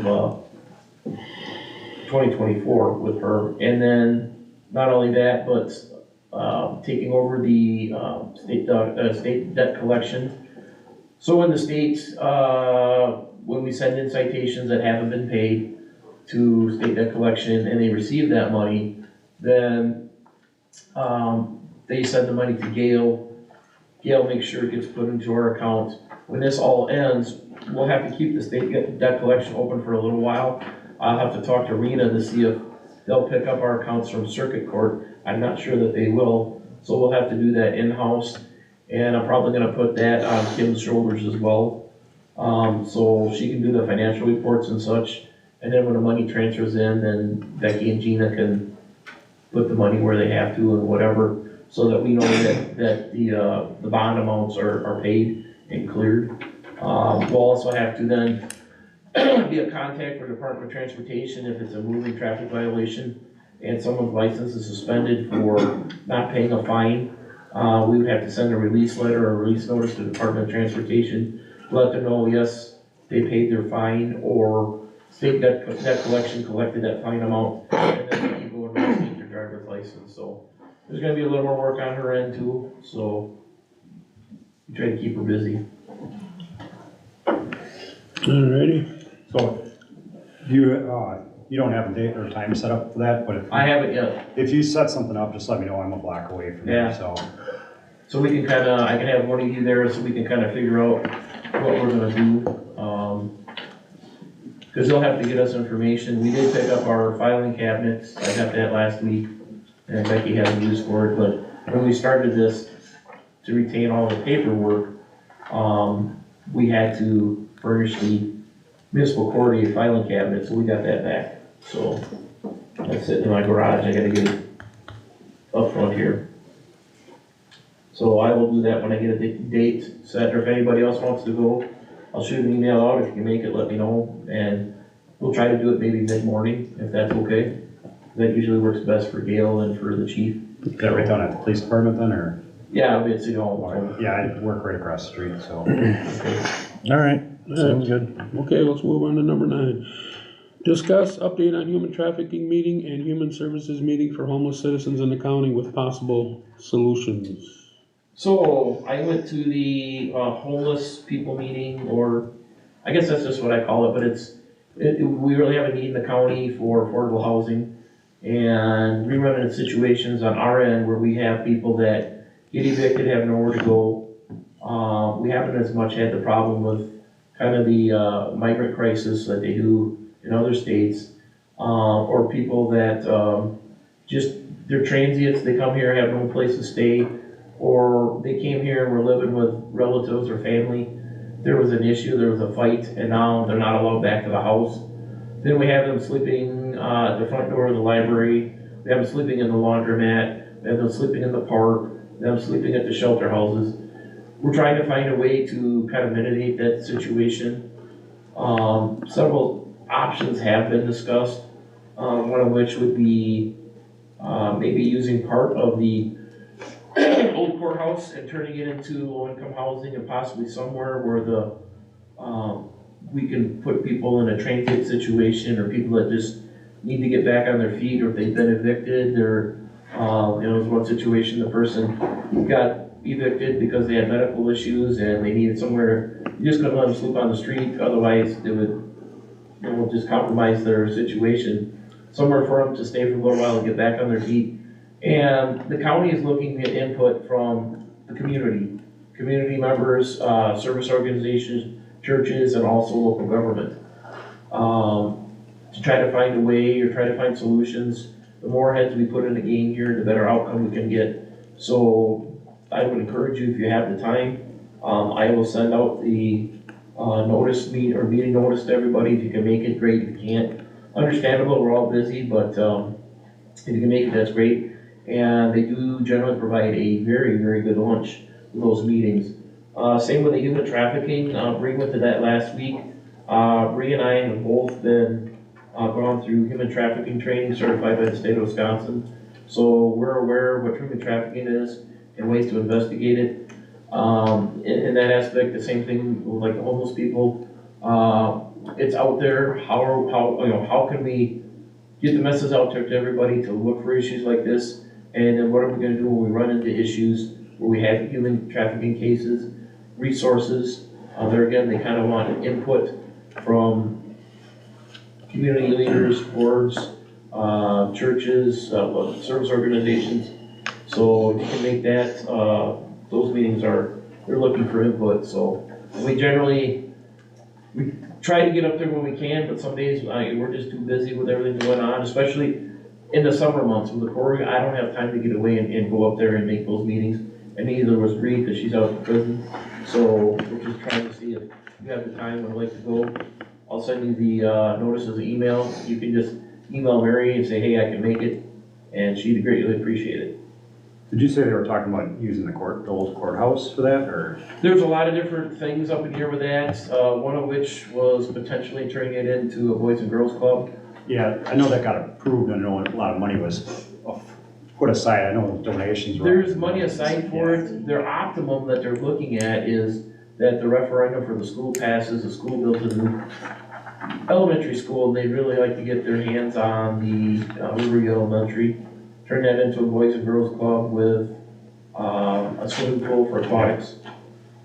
2024 with her. And then, not only that, but taking over the state debt collection. So in the states, when we send in citations that haven't been paid to state debt collection and they receive that money, then they send the money to Gail. Gail makes sure it gets put into our account. When this all ends, we'll have to keep the state debt collection open for a little while. I'll have to talk to Rena to see if they'll pick up our accounts from circuit court. I'm not sure that they will, so we'll have to do that in-house. And I'm probably gonna put that on Kim's shoulders as well. So she can do the financial reports and such. And then when the money transfers in, then Becky and Gina can put the money where they have to and whatever, so that we know that the bond amounts are paid and cleared. We'll also have to then be a contact for Department of Transportation if it's a moving traffic violation and someone's license is suspended for not paying a fine. We would have to send a release letter or a release notice to the Department of Transportation, let them know, yes, they paid their fine, or state debt collection collected that fine amount, and then they can go and reinstate their driver's license. So there's gonna be a little more work on her end too, so we try to keep her busy. Alrighty. So, you don't have a date or time set up for that, but I haven't yet. if you set something up, just let me know, I'm a block away from Yeah. there, so. So we can I can have one of you there so we can figure out what we're gonna do. Cause they'll have to get us information. We did pick up our filing cabinets. I got that last week and Becky had a use for it, but when we started this, to retain all the paperwork, we had to furnish the municipal court a filing cabinet, so we got that back. So that's sitting in my garage. I gotta get it up front here. So I will do that when I get a date set, or if anybody else wants to go, I'll shoot an email out. If you can make it, let me know, and we'll try to do it maybe mid-morning, if that's okay. That usually works best for Gail and for the chief. Is that right down at the police department then, or? Yeah, I'll be at City Hall. Yeah, I work right across the street, so. Alright, sounds good. Okay, let's move on to number 9. Discuss update on human trafficking meeting and human services meeting for homeless citizens in the county with possible solutions. So I went to the homeless people meeting, or I guess that's just what I call it, but we really have a need in the county for affordable housing. And we run into situations on our end where we have people that get evicted, have nowhere to go. We haven't as much had the problem with kind of the migrant crisis that they do in other states. Or people that just, they're transients, they come here, have no place to stay, or they came here and were living with relatives or family. There was an issue, there was a fight, and now they're not allowed back to the house. Then we have them sleeping at the front door of the library, we have them sleeping in the laundromat, we have them sleeping in the park, we have them sleeping at the shelter houses. We're trying to find a way to kind of mitigate that situation. Several options have been discussed, one of which would be maybe using part of the old courthouse and turning it into low-income housing, and possibly somewhere where the we can put people in a transient situation, or people that just need to get back on their feet, or if they've been evicted, or there's one situation, the person got evicted because they had medical issues and they needed somewhere. You just couldn't let them sleep on the street, otherwise they would just compromise their situation. Somewhere for them to stay for a little while and get back on their feet. And the county is looking to get input from the community members, service organizations, churches, and also local government, to try to find a way, or try to find solutions. The more heads we put in the game here, the better outcome we can get. So I would encourage you, if you have the time, I will send out the meeting notice to everybody. If you can make it, great. If you can't, understandable, we're all busy, but if you can make it, that's great. And they do generally provide a very, very good lunch with those meetings. Same with the human trafficking. Bree went to that last week. Bree and I have both been gone through human trafficking training certified by the state of Wisconsin. So we're aware of what human trafficking is and ways to investigate it. In that aspect, the same thing with like the homeless people. It's out there. How can we get the message out there to everybody to look for issues like this? And then what are we going to do when we run into issues where we have human trafficking cases, resources? There again, they kind of want input from community leaders, boards, churches, service organizations. So if you can make that, those meetings they're looking for input. So we try to get up there when we can, but some days we're just too busy with everything going on, especially in the summer months with the Corps. I don't have time to get away and go up there and make those meetings. And neither was Bree, because she's out of prison. So we're just trying to see if you have the time and would like to go. I'll send you the notices email. You can just email Mary and say, hey, I can make it, and she'd greatly appreciate it. Did you say they were talking about using the old courthouse for that, or? There's a lot of different things up in here with that, one of which was potentially turning it into a Boys and Girls Club. Yeah, I know that got approved. I know a lot of money was put aside. I know donations were. There's money aside for it. Their optimum that they're looking at is that the referendum for the school passes, the school builds a new elementary school, and they'd really like to get their hands on the Riverview Elementary, turn that into a Boys and Girls Club with a swimming pool for aquatics.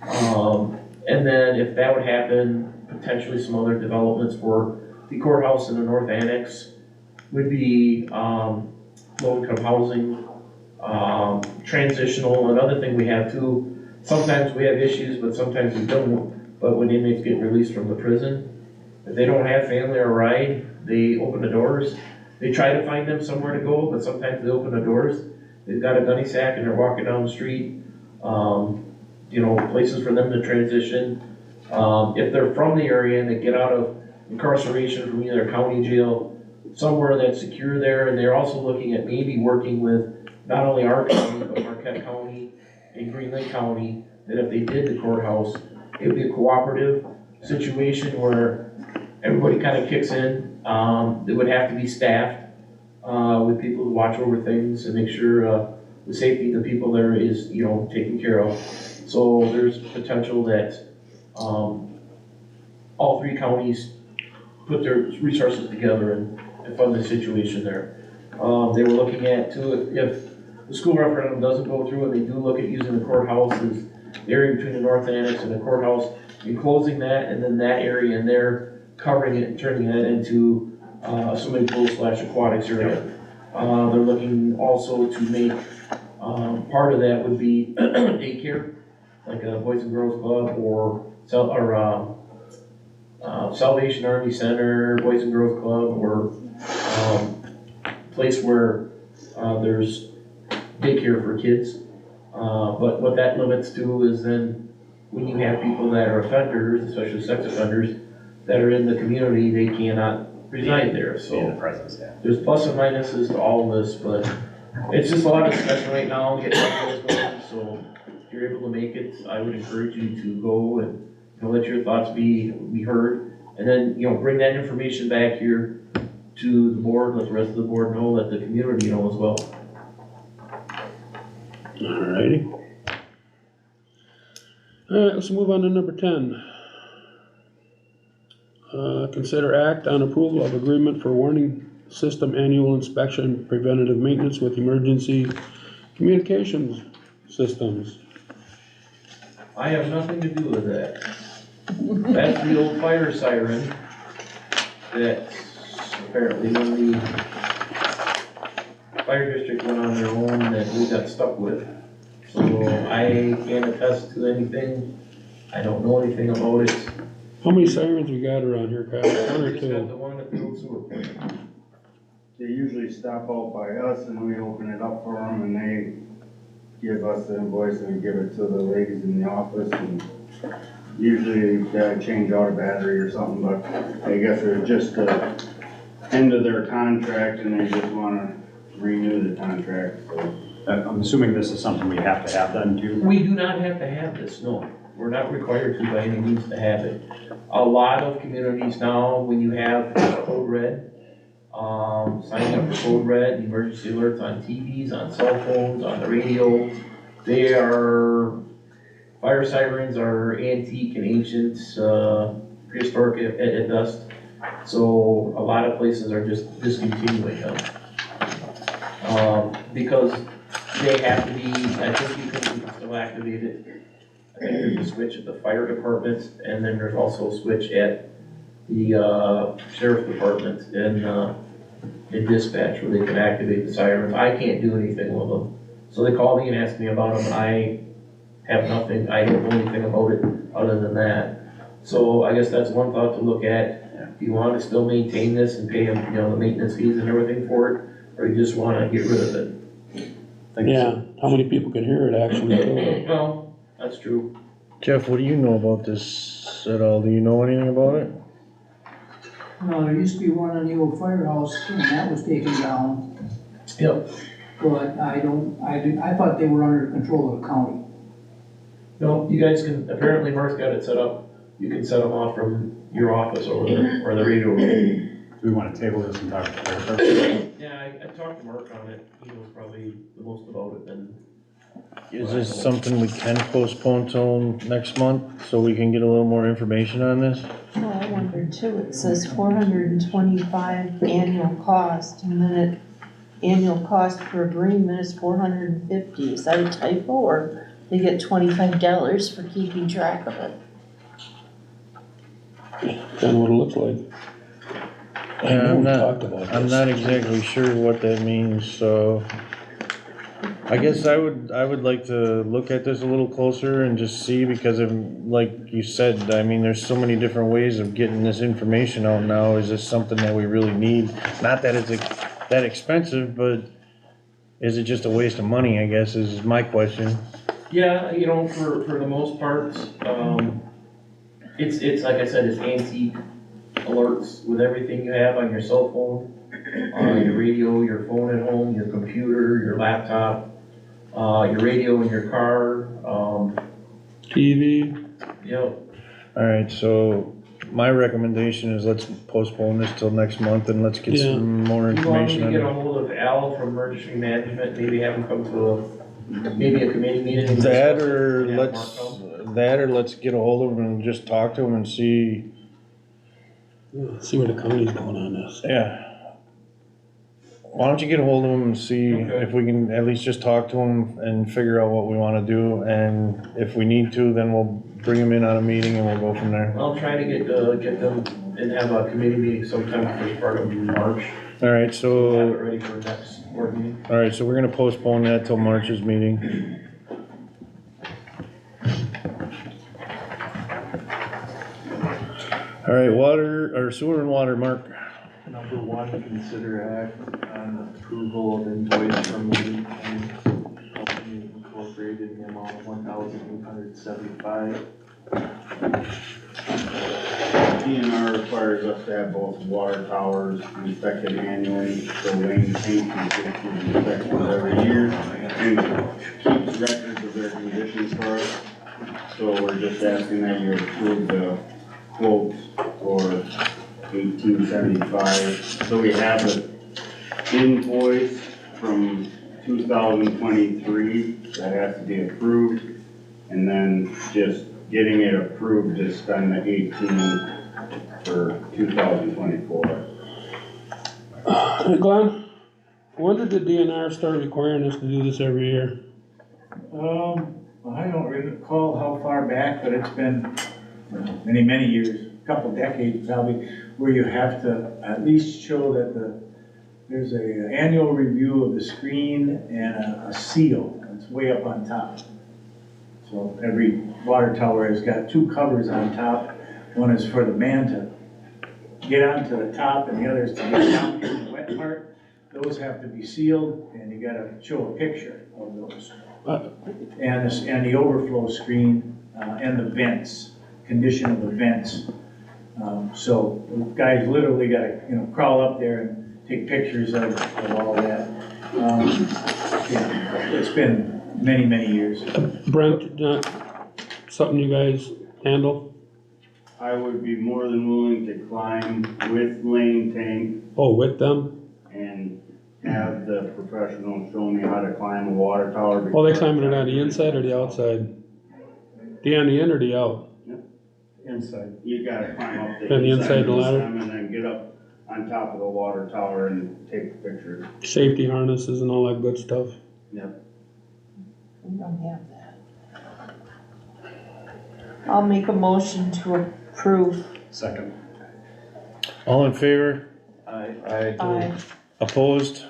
And then if that would happen, potentially some other developments for the courthouse in the North Annex would be low-income housing, transitional. Another thing we have too, sometimes we have issues, but sometimes we don't. But when inmates get released from the prison, if they don't have family or ride, they open the doors. They try to find them somewhere to go, but sometimes they open the doors. They've got a gunny sack and they're walking down the street. Places for them to transition. If they're from the area and they get out of incarceration from either county jail, somewhere that's secure there, and they're also looking at maybe working with not only our county, but Marquette County and Green Lake County, that if they did the courthouse, it would be a cooperative situation where everybody kind of kicks in. It would have to be staffed with people who watch over things and make sure the safety of the people there is, taken care of. So there's potential that all three counties put their resources together and fund the situation there. They were looking at too, if the school referendum doesn't go through and they do look at using the courthouse as the area between the North Annex and the courthouse, enclosing that, and then that area in there covering it, turning it into a swimming pool / aquatics area. They're looking also to make, part of that would be daycare, like a Boys and Girls Club or Salvation Army Center, Boys and Girls Club, or place where there's daycare for kids. But what that limits to is then when you have people that are offenders, especially sex offenders, that are in the community, they cannot reside there, so. presence, yeah. There's plus and minuses to all of this, but it's just a lot of discussion right now, getting ideas going, so if you're able to make it, I would encourage you to go and, let your thoughts be heard. And then, bring that information back here to the board, let the rest of the board know, let the community know as well. Alrighty. Alright, let's move on to number 10. Consider act on approval of agreement for warning system annual inspection, preventative maintenance with emergency communications systems. I have nothing to do with that. That's the old fire siren that apparently when the fire district went on their own that we got stuck with. So I can't attest to anything. I don't know anything about it. How many sirens we got around here, Kyle? One or Just got the two? one at the old sewer plant. They usually stop out by us and we open it up for them and they give us the invoice and we give it to the ladies in the office and usually they change out a battery or something, but I guess it's just the end of their contract and they just wanna renew the contract, so. I'm assuming this is something we have to have done too. We do not have to have this, no. We're not required to by any means to have it. A lot of communities now, when you have code red, signing up for code red, emergency alerts on TVs, on cell phones, on the radio, fire sirens are antique and ancient, prehistoric at best. So a lot of places are just discontinuing them. Because they have to be, I think you can still activate it. I think there's a switch at the fire department, and then there's also a switch at the sheriff's department in dispatch where they can activate the sirens. I can't do anything with them. So they call me and ask me about them, I have nothing, I don't know anything about it other than that. So I guess that's one thought to look at. Do you want to still maintain this and pay them, the maintenance fees and everything for it, or you just want to get rid of it? Yeah, how many people can hear it actually? Well, that's true. Jeff, what do you know about this at all? Do you know anything about it? Well, there used to be one on the old firehouse, and that was taken down, Yep. but I thought they were under control of the county. No, you guys can, apparently Mark's got it set up, you can set them off from your office over there, or the radio room. Do we want to table this and talk to the fire department? Yeah, I talked to Mark on it, he knows probably the most about it, and Is this something we can postpone till next month so we can get a little more information on this? Well, I wonder too, it says 425 annual cost, and then annual cost per agreement is 450. Is that a typo, or they get $25 for keeping track of it? Kinda what it looks like. I know we talked about I'm this. not exactly sure what that means, so I guess I would like to look at this a little closer and just see, because of, like you said, I mean, there's so many different ways of getting this information out now. Is this something that we really need? Not that it's that expensive, but is it just a waste of money, I guess, is my question. yeah, for the most part, it's like I said, it's antique alerts with everything you have on your cell phone, your radio, your phone at home, your computer, your laptop, your radio in your car, TV. Yep. Alright, so my recommendation is let's postpone this till next month and let's get Yeah. some more You want me information to on get a it. hold of Al from Emergency Management, maybe have him come to maybe a committee meeting? and That discuss it, or and have Mark come? let's get a hold of him and just talk to him and see, See where the county's going on this. yeah. why don't you get a hold of them and see Okay. if we can at least just talk to them and figure out what we wanna do, and if we need to, then we'll bring them in on a meeting and we'll go from there. I'll try to get them and have a committee meeting sometime first part of March. Alright, Have it so, ready for next board meeting. alright, so we're gonna postpone that till March's meeting. Alright, water, or sewer and water, Mark. Number one, consider act on approval of invoice from Village Company Incorporated in the amount of $1,875. DNR requires us to have both water towers inspected annually, so Lane Tank can go through the inspections every year and keeps records of their conditions for us. So we're just asking that you approve the quotes for $1,875. So we have an invoice from 2023 that has to be approved, and then just getting it approved to spend the 18 for 2024. Hey Glenn, when did the DNR start requiring us to do this every year? I don't recall how far back, but it's been many, many years, a couple decades probably, where you have to at least show that there's a annual review of the screen and a seal that's way up on top. So every water tower has got two covers on top. One is for the man to get onto the top and the other is to get down in the wet part. Those have to be sealed and you gotta show a picture of those. And the overflow screen, and the vents, condition of the vents. So the guys literally gotta, crawl up there and take pictures of all that. Yeah, it's been many, many years. Brent, something you guys handle? I would be more than willing to climb with Lane Tank Oh, with them? and have the professional show me how to climb a water tower. Oh, they climbing it on the inside or the outside? The on the in or the out? Inside. You gotta climb up the On the inside of the of ladder? stem and then get up on top of the water tower and take the pictures. Safety harnesses and all that good stuff? Yep. We don't have that. I'll make a motion to approve. Second. All in favor? Aye. Opposed?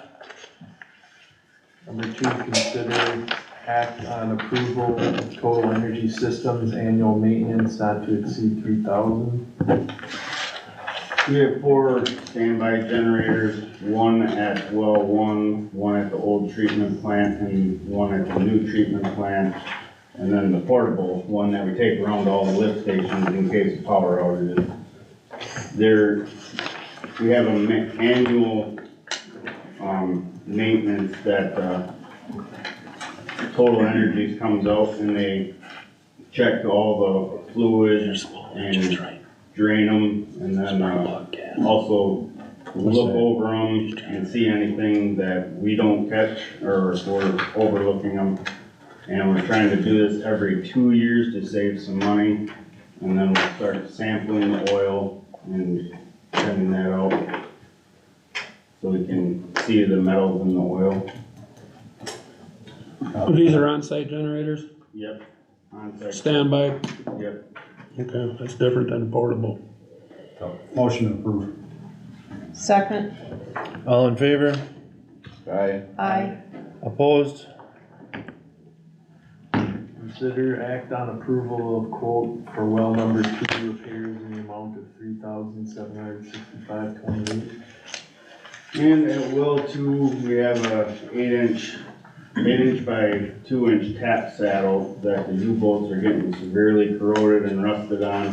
Number two, consider act on approval of Total Energy Systems annual maintenance not to exceed $3,000. We have 4 standby generators, one at well one at the old treatment plant, and one at the new treatment plant. And then the portable one that we take around all the lift stations in case of power outages. We have an annual, maintenance that, Total Energies comes out and they check all the fluids and drain them, and then, also look over them and see anything that we don't catch or if we're overlooking them. And we're trying to do this every 2 years to save some money, and then we'll start sampling the oil and sending that out so we can see the metals in the oil. These are on-site generators? Yep. On-site. Standby? Yep. Okay, that's different than portable. Motion approved. Second. All in favor? Aye. Opposed? Consider act on approval of quote for well number 2 repairs in the amount of $3,765.28. And at well 2, we have a 8-inch by 2-inch tap saddle that the U-bolts are getting severely corroded and rusted on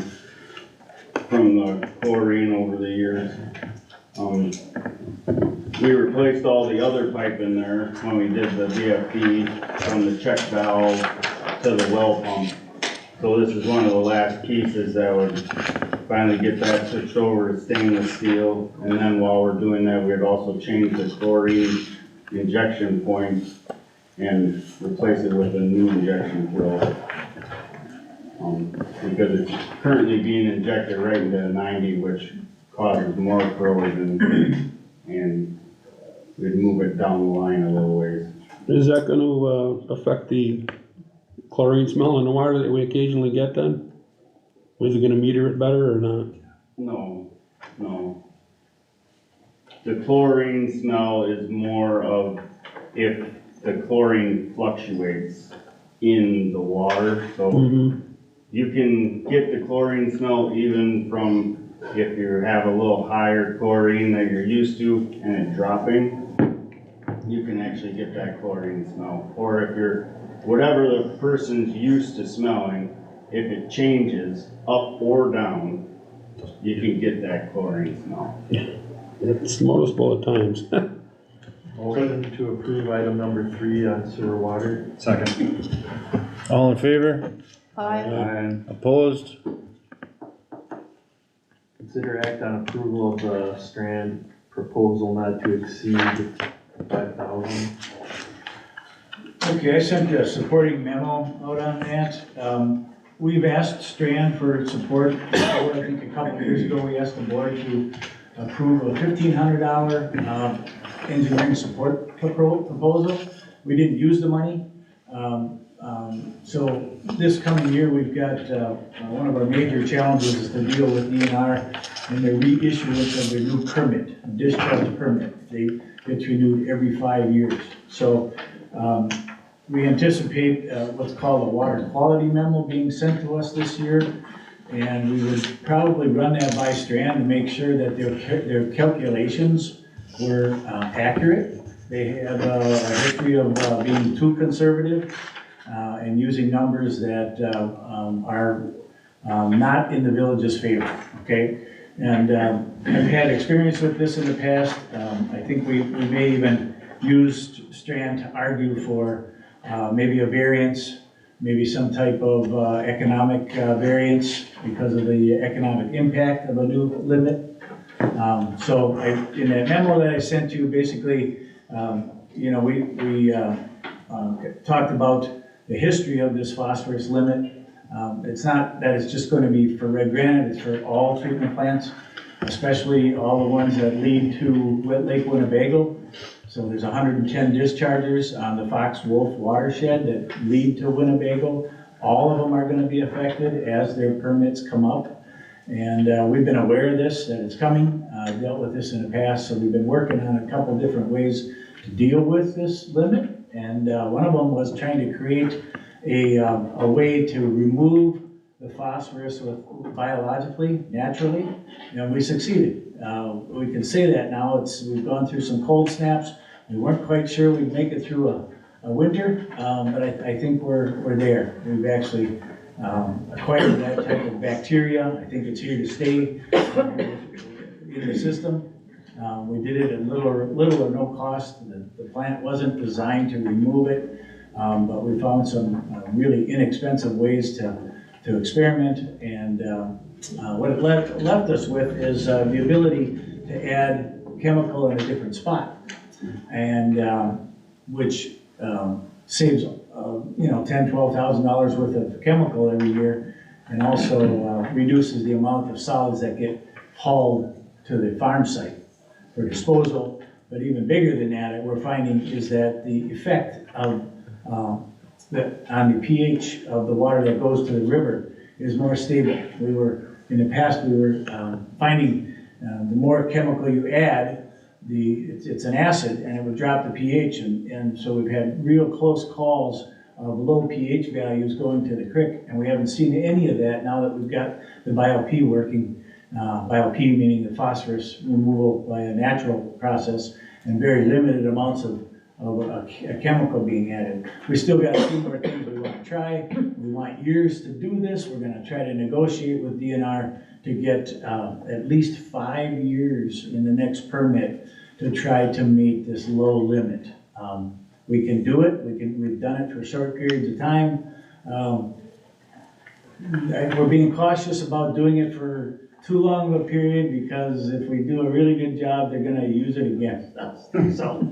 from the chlorine over the years. We replaced all the other pipe in there when we did the VFP from the check valve to the well pump. So this is one of the last pieces that would finally get that switched over to stainless steel. And then while we're doing that, we'd also change the chlorine injection point and replace it with a new injection flow. Because it's currently being injected right into 90, which causes more corrosion and we'd move it down the line a little ways. Is that gonna, affect the chlorine smell in the water that we occasionally get then? Was it gonna meter it better or not? No, no. The chlorine smell is more of if the chlorine fluctuates in the water, so Mm-hmm. you can get the chlorine smell even from if you have a little higher chlorine that you're used to and it dropping, you can actually get that chlorine smell. Or if you're, whatever the person's used to smelling, if it changes up or down, you can get that chlorine smell. It's noticeable at times. Motion to approve item number 3 on sewer water. Second. All in favor? Aye. Opposed? Consider act on approval of the Strand proposal not to exceed 5,000. Okay, I sent a supporting memo out on that. We've asked Strand for support before. I think a couple of years ago, we asked the board to approve a $1,500 engineering support proposal. We didn't use the money. So this coming year, we've got, one of our major challenges is to deal with DNR and the reissuance of their new permit, a discharge permit. They get renewed every 5 years. So, we anticipate what's called a water quality memo being sent to us this year. And we would probably run that by Strand to make sure that their calculations were accurate. They have a history of being too conservative and using numbers that are not in the village's favor, okay? And I've had experience with this in the past. I think we may even use Strand to argue for maybe a variance, maybe some type of economic variance because of the economic impact of a new limit. So in that memo that I sent you, basically, you know, we talked about the history of this phosphorus limit. It's not that it's just going to be for red granite, it's for all treatment plants, especially all the ones that lead to Lake Winnebago. So there's 110 dischargers on the Fox Wolf watershed that lead to Winnebago. All of them are going to be affected as their permits come up. And we've been aware of this, that it's coming. Dealt with this in the past, so we've been working on a couple different ways to deal with this limit. And one of them was trying to create a way to remove the phosphorus biologically, naturally, and we succeeded. We can say that now. We've gone through some cold snaps. We weren't quite sure we'd make it through a winter, but I think we're there. We've actually acquired that type of bacteria. I think it's here to stay in the system. We did it at little or no cost. The plant wasn't designed to remove it, but we found some really inexpensive ways to experiment. And what it left us with is the ability to add chemical in a different spot, and which saves $10,000-$12,000 worth of chemical every year, and also reduces the amount of solids that get hauled to the farm site for disposal. But even bigger than that, we're finding is that the effect of on the pH of the water that goes to the river is more stable. In the past, we were finding the more chemical you add, it's an acid, and it would drop the pH, and so we've had real close calls of low pH values going to the creek, and we haven't seen any of that now that we've got the BioP working. BioP meaning the phosphorus removal by a natural process, and very limited amounts of a chemical being added. We still got a few more things we want to try. We want years to do this. We're going to try to negotiate with DNR to get at least 5 years in the next permit to try to meet this low limit. We can do it. We've done it for short periods of time. We're being cautious about doing it for too long of a period, because if we do a really good job, they're gonna use it against us. So,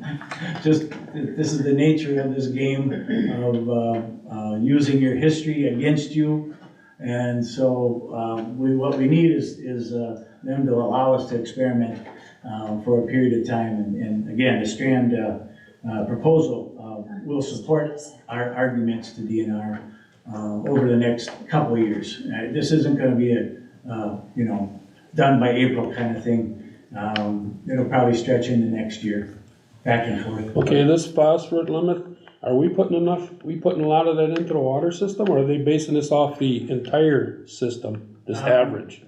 this is the nature of this game of using your history against you. And so, what we need is them to allow us to experiment for a period of time. And again, the Strand proposal will support our arguments to DNR over the next couple of years. This isn't gonna be a, done by April kind of thing. It'll probably stretch into next year, back and forth. Okay, this phosphorus limit, are we putting a lot of that into the water system, or are they basing this off the entire system, this average?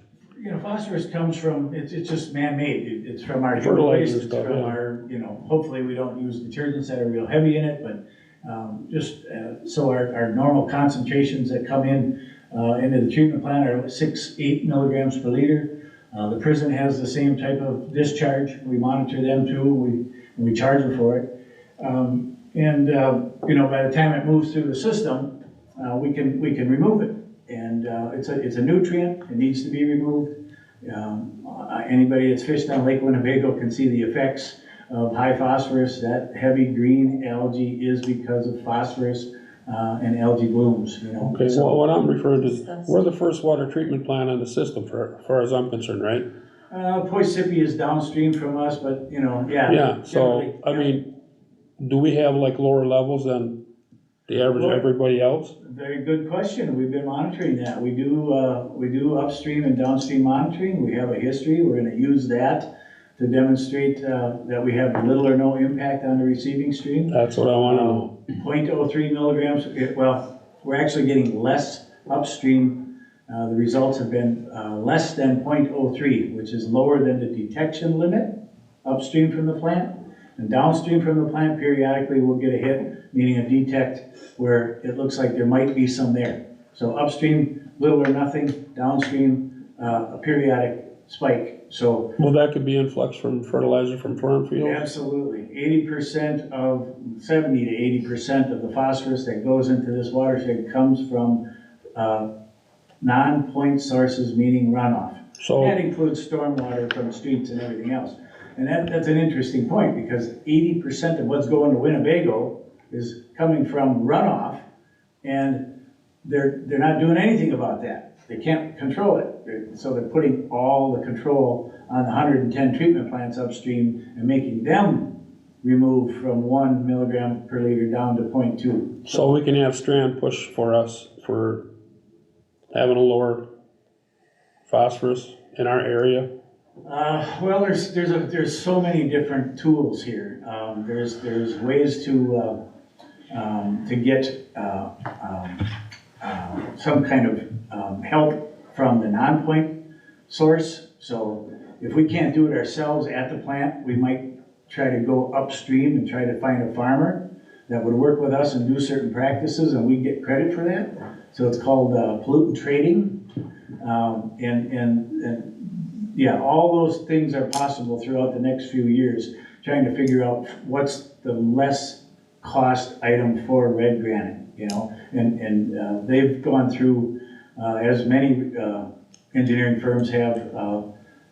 Phosphorus comes from, it's just man-made. It's from our human Fertilizer waste, it's stuff, from yeah. our, hopefully we don't use detergents that are real heavy in it, but so our normal concentrations that come in into the treatment plant are 6-8 milligrams per liter. The prison has the same type of discharge. We monitor them too. We charge them for it. By the time it moves through the system, we can remove it. And it's a nutrient. It needs to be removed. Anybody that's fished on Lake Winnebago can see the effects of high phosphorus. That heavy green algae is because of phosphorus and algae blooms. Okay, well, what I'm referring to is, we're the first water treatment plant on the system, for far as I'm concerned, right? Poisippi is downstream from us, but yeah. Yeah, so, generally, I mean, do we have like lower levels than the average everybody else? Very good question. We've been monitoring that. We do upstream and downstream monitoring. We have a history. We're gonna use that to demonstrate that we have little or no impact on the receiving stream. That's what I wanna know. 0.03 milligrams, we're actually getting less upstream. The results have been less than 0.03, which is lower than the detection limit upstream from the plant. And downstream from the plant, periodically we'll get a hit, meaning a detect, where it looks like there might be some there. So upstream, little or nothing, downstream, a periodic spike. So Well, that could be influx from fertilizer from farm fields? absolutely, 70 to 80% of the phosphorus that goes into this watershed comes from non-point sources, meaning runoff. So, That includes stormwater from streets and everything else. And that's an interesting point, because 80% of what's going to Winnebago is coming from runoff, and they're not doing anything about that. They can't control it. So they're putting all the control on the 110 treatment plants upstream and making them remove from 1 milligram per liter down to 0.2. so we can have Strand push for us for having a lower phosphorus in our area? Well, there's so many different tools here. There's ways to get some kind of help from the non-point source. So if we can't do it ourselves at the plant, we might try to go upstream and try to find a farmer that would work with us and do certain practices, and we get credit for that. So it's called pollutant trading. Yeah, all those things are possible throughout the next few years, trying to figure out what's the less cost item for red granite, and they've gone through, as many engineering firms have,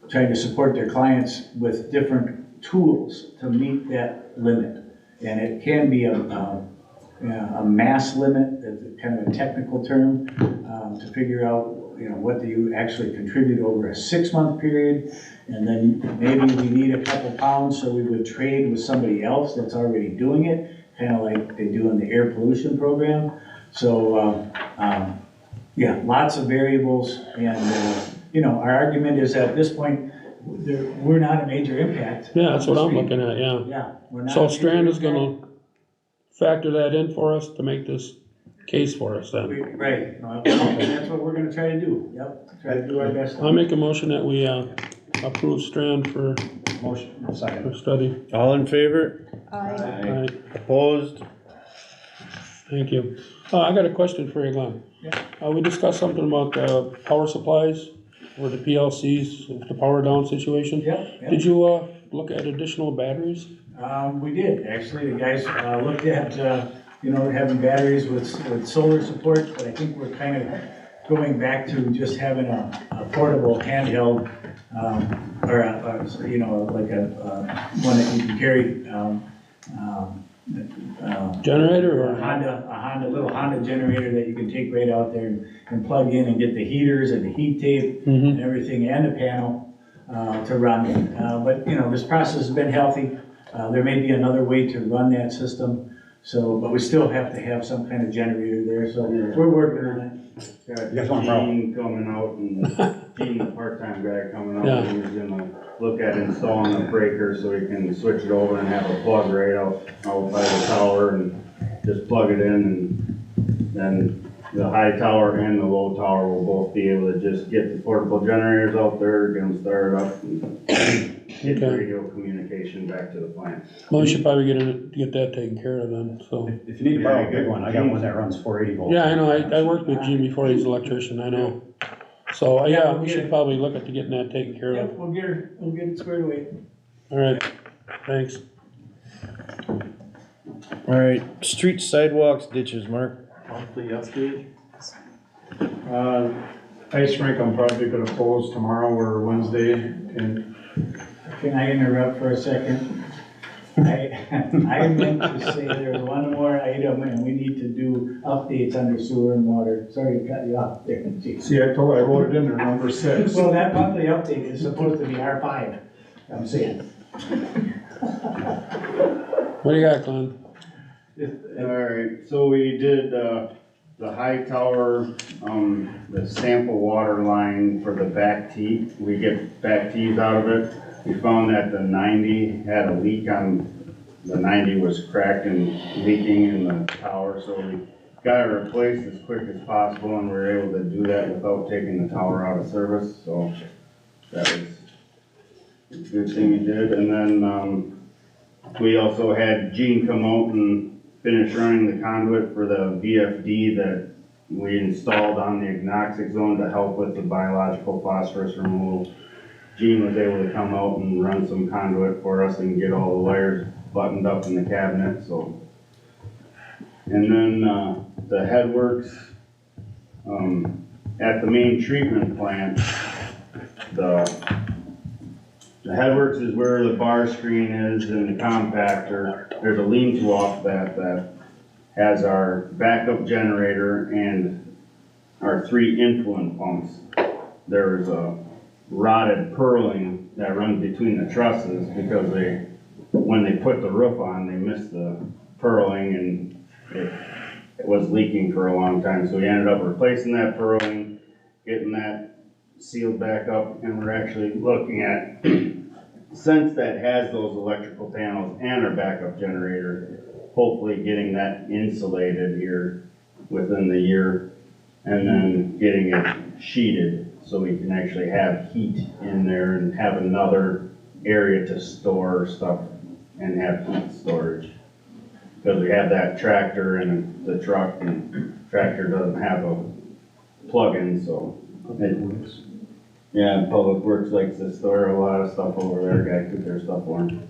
trying to support their clients with different tools to meet that limit. And it can be a mass limit, that's kind of a technical term, to figure out what do you actually contribute over a 6-month period, and then maybe we need a couple pounds, so we would trade with somebody else that's already doing it, kind of like they do in the air pollution program. So, yeah, lots of variables, and our argument is at this point, we're not a major impact. Yeah, that's what I'm looking at, yeah. Yeah, we're not. So Strand is gonna factor that in for us to make this case for us then? Right, that's what we're gonna try to do, try to do our best. I'll make a motion that we approve Strand for study. All in favor? Aye. Opposed? Thank you. I got a question for you, Glenn. Yeah. We discussed something about power supplies or the PLCs, the power down situation. Yep. Did you look at additional batteries? We did, actually, the guys looked at, having batteries with solar support, but I think we're kind of going back to just having a portable handheld, like a one that you can carry, Generator or? a little Honda generator that you can take right out there and plug in and get the heaters and the heat tape and everything, and the panel. to run. But, you know, this process has been healthy. There may be another way to run that system, so, but we still have to have some kind of generator there, so we're working on it. Yes, one problem. Gene coming out and Gene, the part-time guy coming out, Yeah. who's gonna look at installing a breaker so he can switch it over and have a plug right out by the tower and just plug it in, and then the high tower and the low tower will both be able to just get the portable generators out there, get them started up, and get the Okay. radio communication back to the plant. Well, we should probably get that taken care of then, so. If you need to borrow a good one, I got one that runs 480 volts. Yeah, I know, I worked with Gene before, he's an electrician, I know. So, yeah, we should probably look at getting that taken care of. Yep, we'll get it squared away. All right, thanks. All right, streets, sidewalks, ditches, Mark. Monthly update. Ice rink, I'm probably gonna close tomorrow or Wednesday, and Can I interrupt for a second? I meant to say there's one more item and we need to do updates under sewer and water. Sorry to cut you off there. see, I wrote it in there, number 6. Well, that monthly update is supposed to be R5, I'm saying. What do you got, Glenn? Alright, so we did, the high tower, the sample water line for the back tee. We get back tees out of it. We found that the 90 had a leak the 90 was cracked and leaking in the tower, so we got it replaced as quick as possible, and we were able to do that without taking the tower out of service, so that was a good thing we did. And then, we also had Gene come out and finish running the conduit for the VFD that we installed on the agnostic zone to help with the biological phosphorus removal. Gene was able to come out and run some conduit for us and get all the wires buttoned up in the cabinet, so. And then, the headworks, at the main treatment plant, the headworks is where the bar screen is and the compactor. There's a lean-to off that has our backup generator and our 3 influent pumps. There's a rotted purling that runs between the trusses because when they put the roof on, they missed the purling and it was leaking for a long time. So we ended up replacing that purling, getting that sealed back up, and we're actually looking at, since that has those electrical panels and our backup generator, hopefully getting that insulated here within the year, and then getting it sheeted so we can actually have heat in there and have another area to store stuff and have heat storage. Because we have that tractor and the truck, and tractor doesn't have a plug-in, so. Yeah, Public Works likes to store a lot of stuff over there, guy took their stuff for him.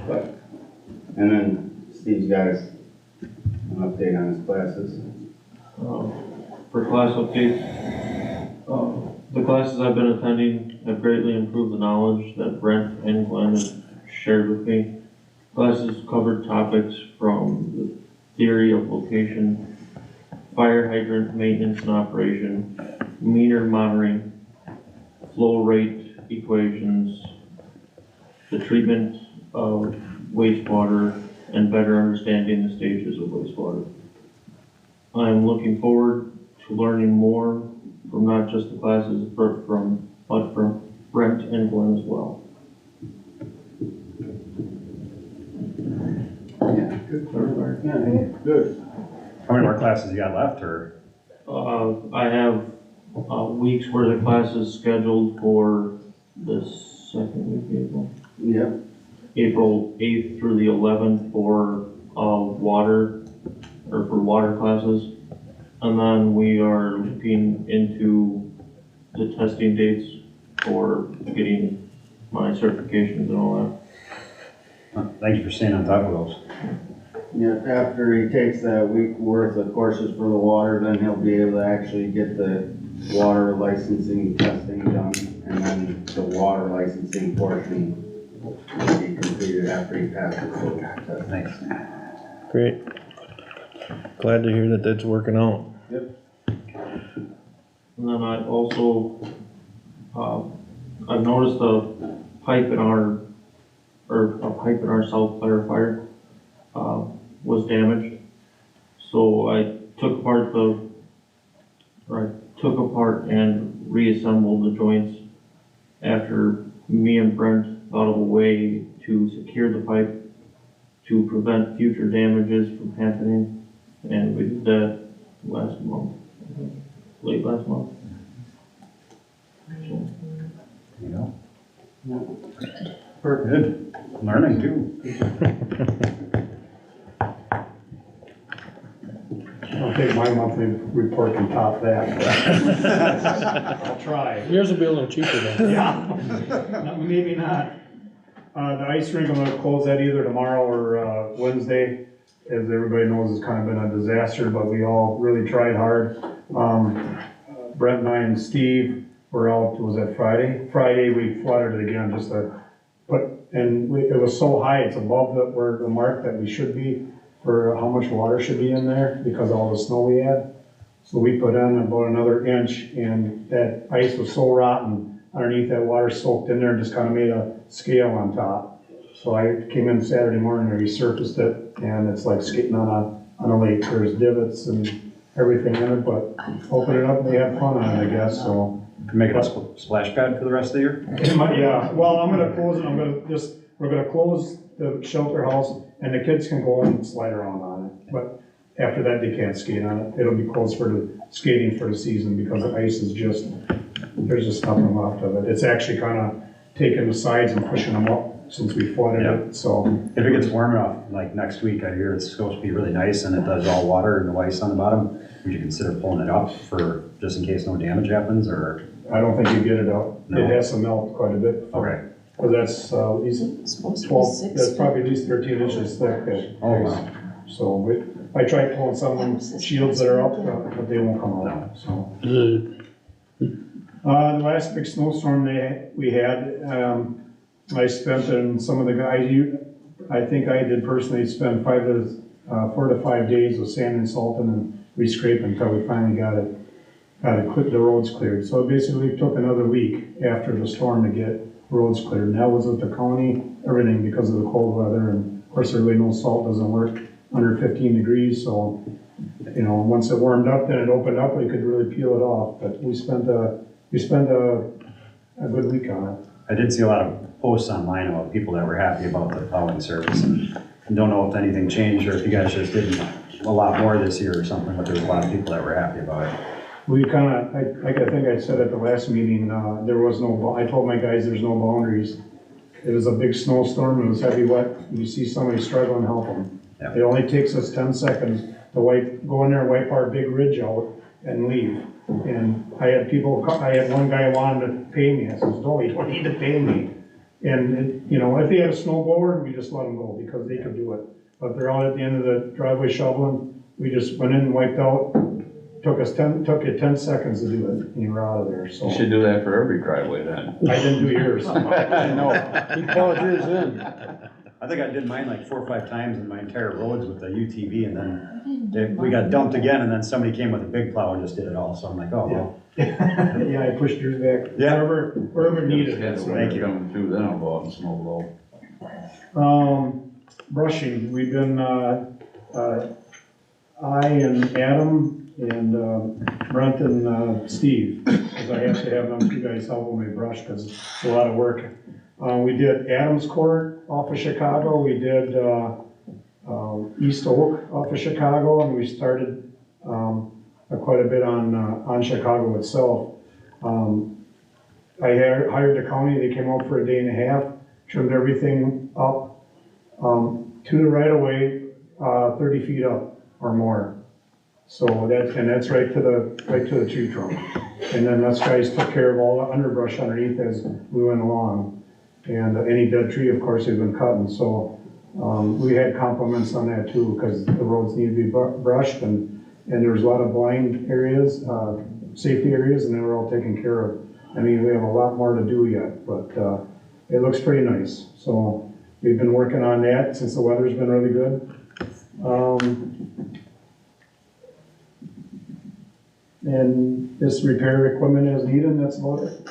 But, and then Steve's got an update on his classes. For class updates, the classes I've been attending have greatly improved the knowledge that Brent and Glenn have shared with me. Classes covered topics from the theory of location, fire hydrant maintenance and operation, meter monitoring, flow rate equations, the treatment of wastewater, and better understanding the stages of wastewater. I'm looking forward to learning more from not just the classes, but from Brent and Glenn as well. Yeah, good. How many more classes you got left, or? I have weeks where the class is scheduled for the second week of April. Yep. April 8th through the 11th for water classes. And then we are looking into the testing dates for getting my certifications and all Thank you for staying on top of those. Yeah, after he takes that week worth of courses for the water, then he'll be able to actually get the water licensing testing done, and then the water licensing portion will be completed after he passes the test. Thanks. Great. Glad to hear that that's working out. that. And then I also I've noticed a pipe in our south clarifier, was damaged. So I took apart and reassembled the joints after me and Brent thought of a way to secure the pipe to prevent future damages from happening. And we did that last month, I think, late last month. So, You know? We're good, learning too. I'll take my monthly report and top that. I'll try. Yours will be a little cheaper then. Yeah. No, maybe not. The ice rink, I'm gonna close that either tomorrow or Wednesday. As everybody knows, it's kind of been a disaster, but we all really tried hard. Brent and I and Steve were out, was that Friday? Friday, we flooded it again, just to put, and it was so high, it's above where the mark that we should be for how much water should be in there because of all the snow we had. So we put in about another inch, and that ice was so rotten underneath, that water soaked in there and just kind of made a scale on top. So I came in Saturday morning and resurfaced it, and it's like skating on a lake. There's divots and everything in it, but open it up and they have fun on it, I guess, so. Make it a splash pad for the rest of the year? Yeah, well, I'm gonna close it, we're gonna close the shelter house, and the kids can go and slide around on it. But after that, they can't skate on it. It'll be closed for the skating for the season because the ice is just, there's just nothing left of it. It's actually kinda taking the sides and pushing them up since we flooded it, so. If it gets warm enough, like next week, I hear it's supposed to be really nice and it does all water and the ice on the bottom, would you consider pulling it up for, just in case no damage happens, or? I don't think you get it out. No. It has to melt quite a bit. Okay. Cause that's, at least It's supposed to be 12, 6 that's feet. probably at least 13 inches thick. Oh, wow. So I tried pulling some of the shields that are up, but they won't come out, so. The last big snowstorm we had, I spent, and some of the guys, I think I did personally spend 4 to 5 days with sand and salt and re-scraping until we finally got the roads cleared. So it basically took another week after the storm to get roads cleared. And that was with the county, everything because of the cold weather. And of course, everybody knows salt doesn't work under 15 degrees. So, you know, once it warmed up, then it opened up, we could really peel it off. But we spent a good week on it. I did see a lot of posts online about people that were happy about the plowing service, and don't know if anything changed or if you guys just did a lot more this year or something, but there was a lot of people that were happy about it. We kind of, I think I said at the last meeting, there was no, I told my guys there's no boundaries. It was a big snowstorm, it was heavy wet, you see somebody struggling, help them. Yeah. It only takes us 10 seconds to go in there and wipe our big ridge out and leave. And I had one guy wanted to pay me, I says, no, you don't need to pay me. And, you know, if they had a snow blower, we just let them go because they could do it. But if they're out at the end of the driveway shoveling, we just went in and wiped out. Took you 10 seconds to do it, and you were out of there, so. You should do that for every driveway then. I didn't do yours. I know. He called yours in. I think I did mine like 4 or 5 times in my entire roads with the UTV, and then we got dumped again, and then somebody came with a big plow and just did it all, so I'm like, oh, well. Yeah, I pushed yours back, Yeah. wherever needed. Thank you. Coming through, then I'll go out and snow blow. Brushing, we've been, I and Adam and Brent and Steve, because I have to have them two guys help when we brush, because it's a lot of work. We did Adams Court off of Chicago, we did East Oak off of Chicago, and we started quite a bit on Chicago itself. I hired the county, they came out for a day and a half, trimmed everything up to the right of way, 30 feet up or more. So that's right to the tree trunk. And then us guys took care of all the underbrush underneath as we went along. And any dead tree, of course, we've been cutting. So we had compliments on that too, because the roads need to be brushed, and there was a lot of blind areas, safety areas, and they were all taken care of. I mean, we have a lot more to do yet, but it looks pretty nice. So we've been working on that since the weather's been really good. And this repair equipment as needed, and that's about it.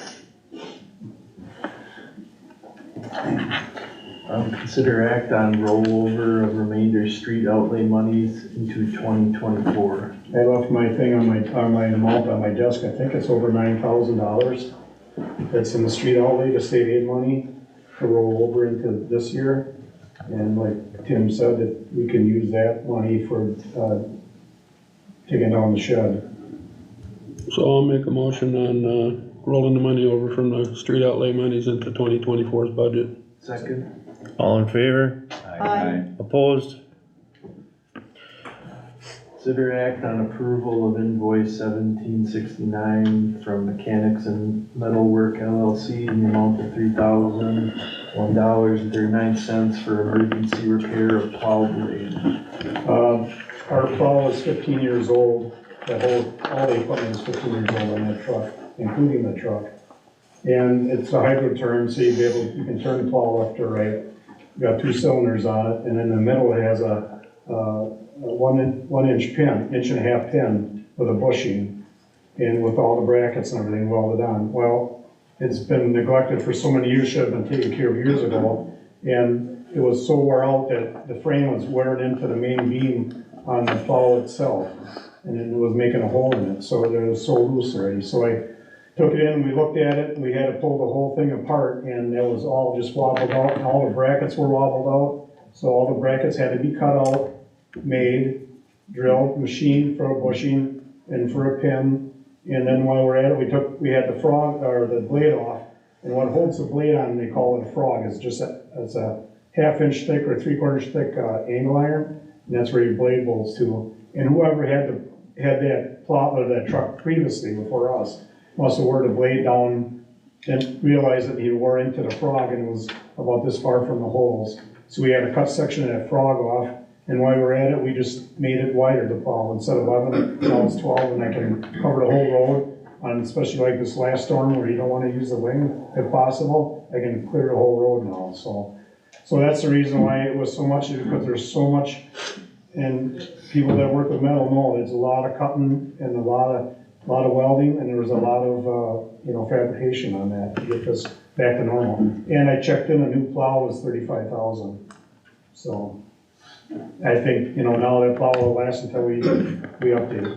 Consider act on rollover of remainder street outlay monies into 2024. I left my thing on my amount on my desk, I think it's over $9,000. That's in the street outlay to save aid money to roll over into this year. And like Tim said, that we can use that money for, taking down the shed. So I'll make a motion on, rolling the money over from the street outlay monies into 2024's budget. Second. All in favor? Aye. Opposed? Consider act on approval of invoice 1769 from Mechanics and Metalwork LLC in the amount of $3,001.39 for emergency repair of plow blade. Our plow is 15 years old, all the equipment is 15 years old on that truck, including the truck. And it's a hybrid turn, so you can turn the plow left or right. We've got 2 cylinders on it, and in the middle it has a 1 inch pin, 1.5 pin with a bushing, and with all the brackets and everything welded on. Well, it's been neglected for so many years, should have been taken care of years ago, and it was so wore out that the frame was wearing into the main beam on the plow itself, and it was making a hole in it, so it was so loose already. So I took it in, we looked at it, and we had to pull the whole thing apart, and it was all just wobbled out, and all the brackets were wobbled out, so all the brackets had to be cut out, made, drilled, machined for a bushing and for a pin. And then while we're at it, we had the frog, or the blade off, and what holds the blade on, they call it a frog, it's just it's a 1/2 inch thick or 3/4 inch thick angle iron, and that's where your blade bolts to. And whoever had that plow or that truck previously before us must have wore the blade down and realized that he wore into the frog and it was about this far from the holes. So we had to cut section of that frog off, and while we were at it, we just made it wider, the plow. Instead of 11, now it's 12, and I can cover the whole road, on especially like this last storm where you don't want to use the wing, if possible, I can clear the whole road now, so that's the reason why it was so much, is because there's so much, and people that work with metal know, there's a lot of cutting and a lot of welding, and there was a lot of, fabrication on that to get this back to normal. And I checked in, a new plow was $35,000, so I think, now that plow will last until we update it.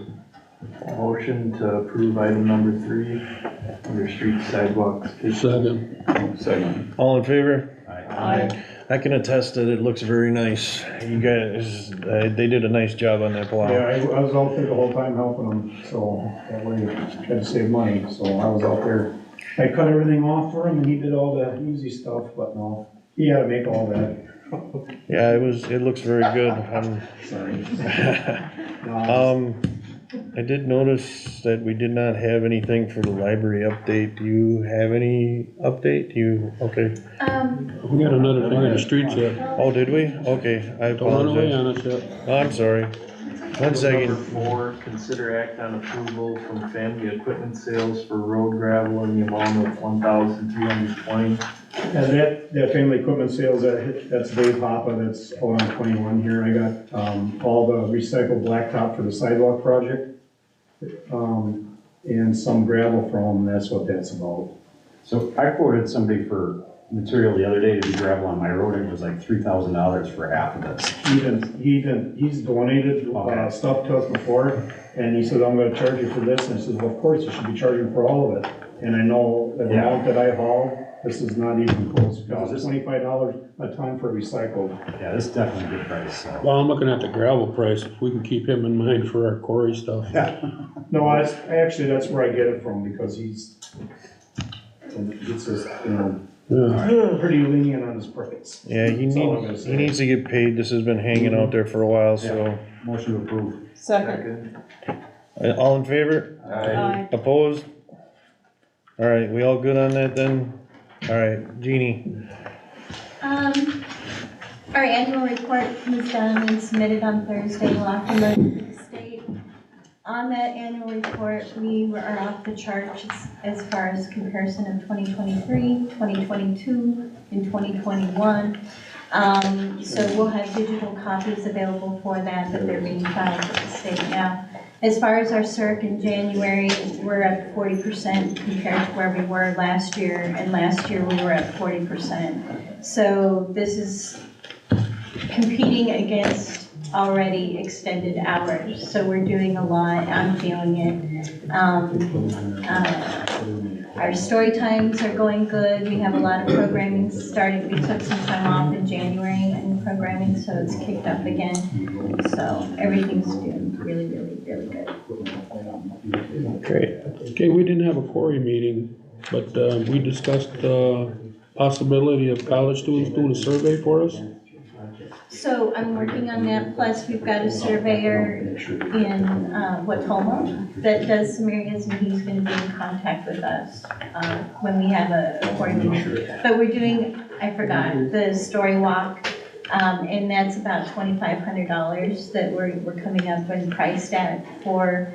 Motion to approve item number 3 under street sidewalks. Second. All in favor? Aye. I can attest that it looks very nice. You guys, they did a nice job on that plow. Yeah, I was out there the whole time helping them, so that way I had to save money, so I was out there. I cut everything off for him and he did all the easy stuff, but no, he had to make all that. Yeah, it looks very good. Sorry. I did notice that we did not have anything for the library update. Do you have any update? Okay. We got another thing on the streets yet. Oh, did we? Okay, I Don't run away apologize. on us yet. Oh, I'm sorry. 1 second. Number 4, consider act on approval from family equipment sales for road gravel in the amount of $1,320. And that family equipment sales, that's Dave Hoppa, that's out on 21 here. I got, all the recycled blacktop for the sidewalk project. And some gravel from, that's what that's about. So I quoted somebody for material the other day to do gravel on my road, and it was like $3,000 for half of this. He's donated stuff to us before, and he said, I'm gonna charge you for this, and I said, well, of course, you should be charging for all of it. And I know the amount that I hauled, this is not even close, because it's $25 a ton for recycled. Yeah, this is definitely a good price, so. Well, I'm looking at the gravel price, if we can keep him in mind for our quarry stuff. No, that's where I get it from, because it's just, pretty lenient on his price. Yeah, he needs to get paid. This has been hanging out there for a while, so. Motion to approve. Second. All in favor? Aye. Opposed? All right, we all good on that then? All right, Jeannie. Our annual report was done and submitted on Thursday. We'll have to look at the state. On that annual report, we are off the charts as far as comparison of 2023, 2022, and 2021. So we'll have digital copies available for that, but they're being filed with the state now. As far as our CERC in January, we're at 40% compared to where we were last year, and last year we were at 40%. So this is competing against already extended hours, so we're doing a lot, I'm feeling it. Our story times are going good, we have a lot of programming starting, we took some time off in January in programming, so it's kicked up again. So everything's doing really, really, really good. Great. Okay, we didn't have a quarry meeting, but, we discussed the possibility of college students doing a survey for us. So I'm working on that, plus we've got a surveyor in Watoma that does some areas, and he's gonna be in contact with us when we have a board meeting. But we're doing, I forgot, the story walk, and that's about $2,500 that we're coming up and priced at for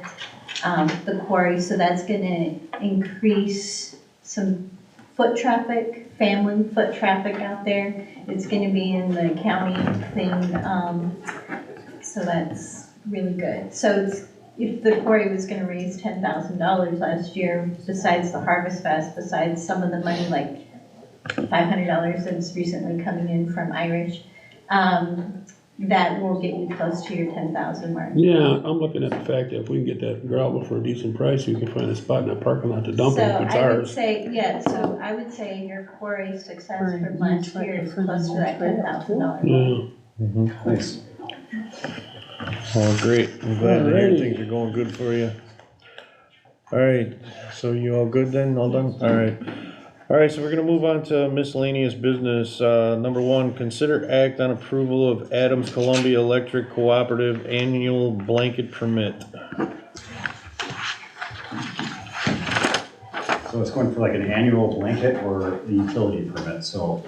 the quarry, so that's gonna increase some foot traffic, family foot traffic out there. It's gonna be in the county thing, so that's really good. So if the quarry was gonna raise $10,000 last year, besides the Harvest Fest, besides some of the money, like $500 that's recently coming in from Irish, that will get you close to your 10,000 mark. Yeah, I'm looking at the fact that if we can get that gravel for a decent price, we can find a spot in that parking lot to dump it if it's So I would ours. say, yeah, so I would say your quarry success for last year is close to that $10,000. Yeah. Nice. Oh, great. I'm glad to hear Alrighty. things are going good for you. All right, so you all good then? All done? All right. All right, so we're gonna move on to miscellaneous business. Number one, consider act on approval of Adams Columbia Electric Cooperative Annual Blanket Permit. So it's going for like an annual blanket or a utility permit, so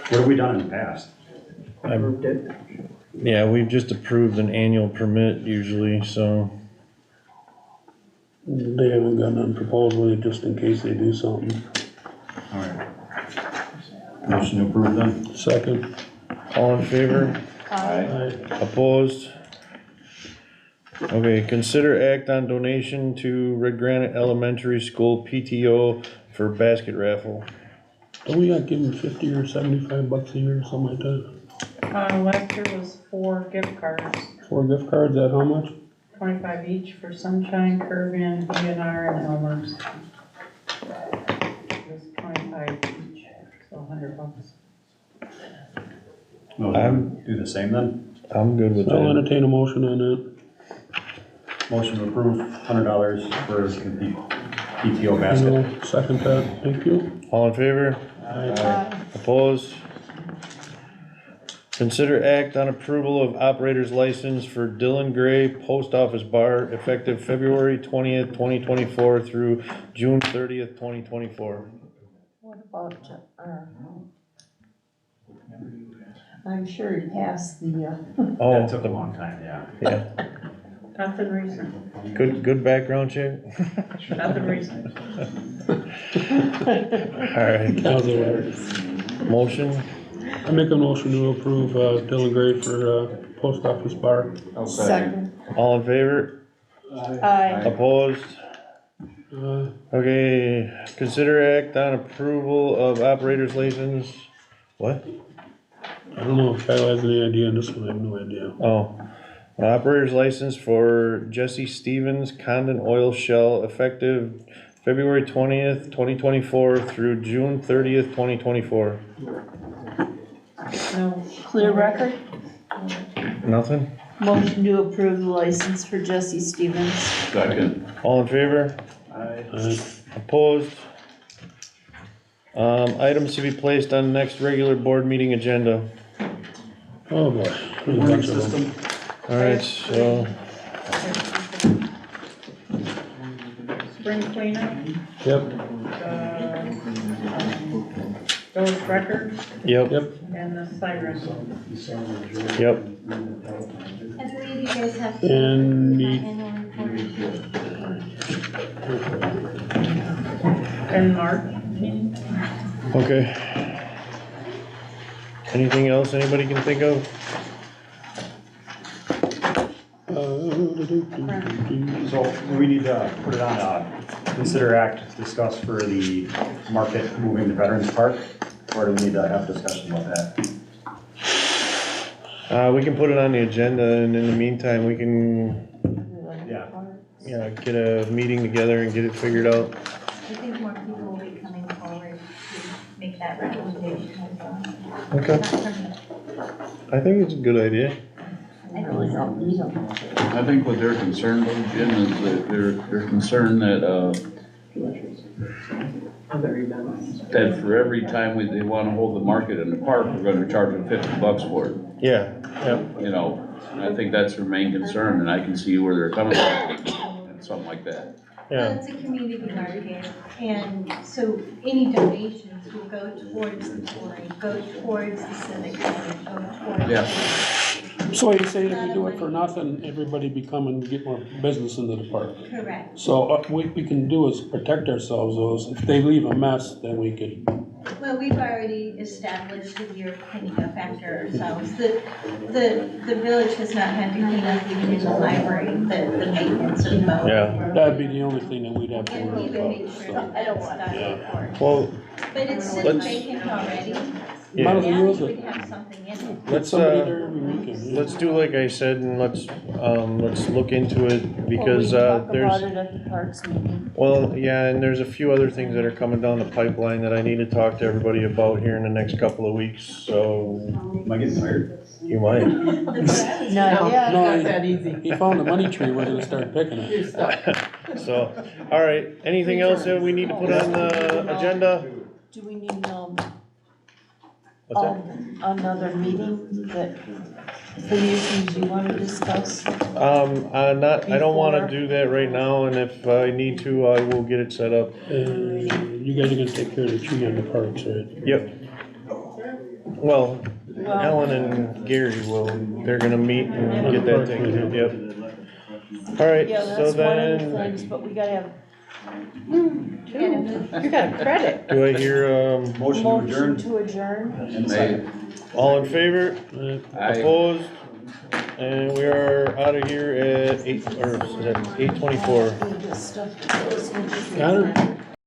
what have we done in the past? Approved it. Yeah, we've just approved an annual permit usually, so. They haven't got none proposed with it, just in case they do something. All right. Motion to approve then? Second. All in favor? Aye. Opposed? Okay, consider act on donation to Red Granite Elementary School PTO for basket raffle. Don't we not give them 50 or 75 bucks a year or something like that? Last year was 4 gift cards, 4 gift cards, at how much? 25 each for Sunshine, Curvian, B&R, and Elmer's. It was 25 each, so $100. Motion to do the same then? I'm good with So I'll that. entertain a motion on that. Motion to approve $100 for PTO basket. I'll second that, thank you. All in favor? Aye. Opposed? Consider act on approval of operator's license for Dylan Gray Post Office Bar effective February 20th, 2024 through June 30th, 2024. What about, I'm sure he passed the, Oh, That took a long time, yeah. yeah. Nothing recent, Good background check? nothing recent. Alright, How's it work? motion, I make a motion to approve Dylan Gray for post office bar. I'll second. all in favor? aye. Opposed? Uh, Okay, consider act on approval of operator's license, what? I don't know if Kyle has any idea on this one, I have no idea. Oh, operator's license for Jesse Stevens Condon Oil Shell effective February 20th, 2024 through June 30th, 2024. No. Clear record? Nothing? Motion to approve the license for Jesse Stevens. Second. All in favor? Opposed? Items to be placed on next regular board meeting agenda. Oh boy. There's a bunch of them. Alright, so, Spring cleanup, Yep, those records, yep, and the siren. yep. I believe you guys have to. And my the- annual report. And March meeting. Okay. Anything else anybody can think of? So Do we need to put it on, consider act, discuss for the market moving to Veterans Park? Or do we need to have a discussion about that? We can put it on the agenda, and in the meantime, we can, Yeah. get a meeting together and get it figured out. I think more people will be coming forward to make that recommendation as well. Okay. Not from me. I think it's a good idea. I really don't need them. I think what they're concerned about, Jim, is that they're concerned that, Other events. that for every time they wanna hold the market in the park, we're gonna charge them $50 for it. Yeah, yeah. You know, and I think that's their main concern, and I can see where they're coming from, and something like that. Well, it's a community market, and so any donations will go towards the touring, go towards the civic center, go towards. Yeah. So you say if we do it for nothing, everybody be coming to get more business into the park. Correct. So what we can do is protect ourselves, those, if they leave a mess, then we could, Well, we've already established that we're cleaning up after ourselves. The village has not had to clean up even in the library, the maintenance of the. Yeah. that'd be the only thing that we'd have to And worry we would about. make sure that that's done before. Well, But it's sitting let's- vacant already. Might as yeah, well Now use you it. would have something in it. Let let's, somebody there every weekend. yeah. let's do like I said, and let's look into it, because, Talk there's, about it at the parks meeting. well, yeah, and there's a few other things that are coming down the pipeline that I need to talk to everybody about here in the next couple of weeks, so Am I getting tired? you might. Not yet. No, Not that easy. He found the money tree, we're gonna start picking it. You're stuck. So, all right, anything else that we need to put on the agenda? Do we need, What's that? another meeting that, for the issues you wanna discuss? I don't wanna do that right now, and if I need to, I will get it set up. You guys are gonna take care of the tree on the parks, right? Yep. Well, Ellen and Gary will, they're gonna meet and get that taken, yep. All right, Yeah, so that's one of the then, things, but we gotta have You got credit. do I hear, Motion to motion adjourn? to adjourn. And second. all in favor? Aye. Opposed? And we are out of here at 8:24. This stuff. Got her?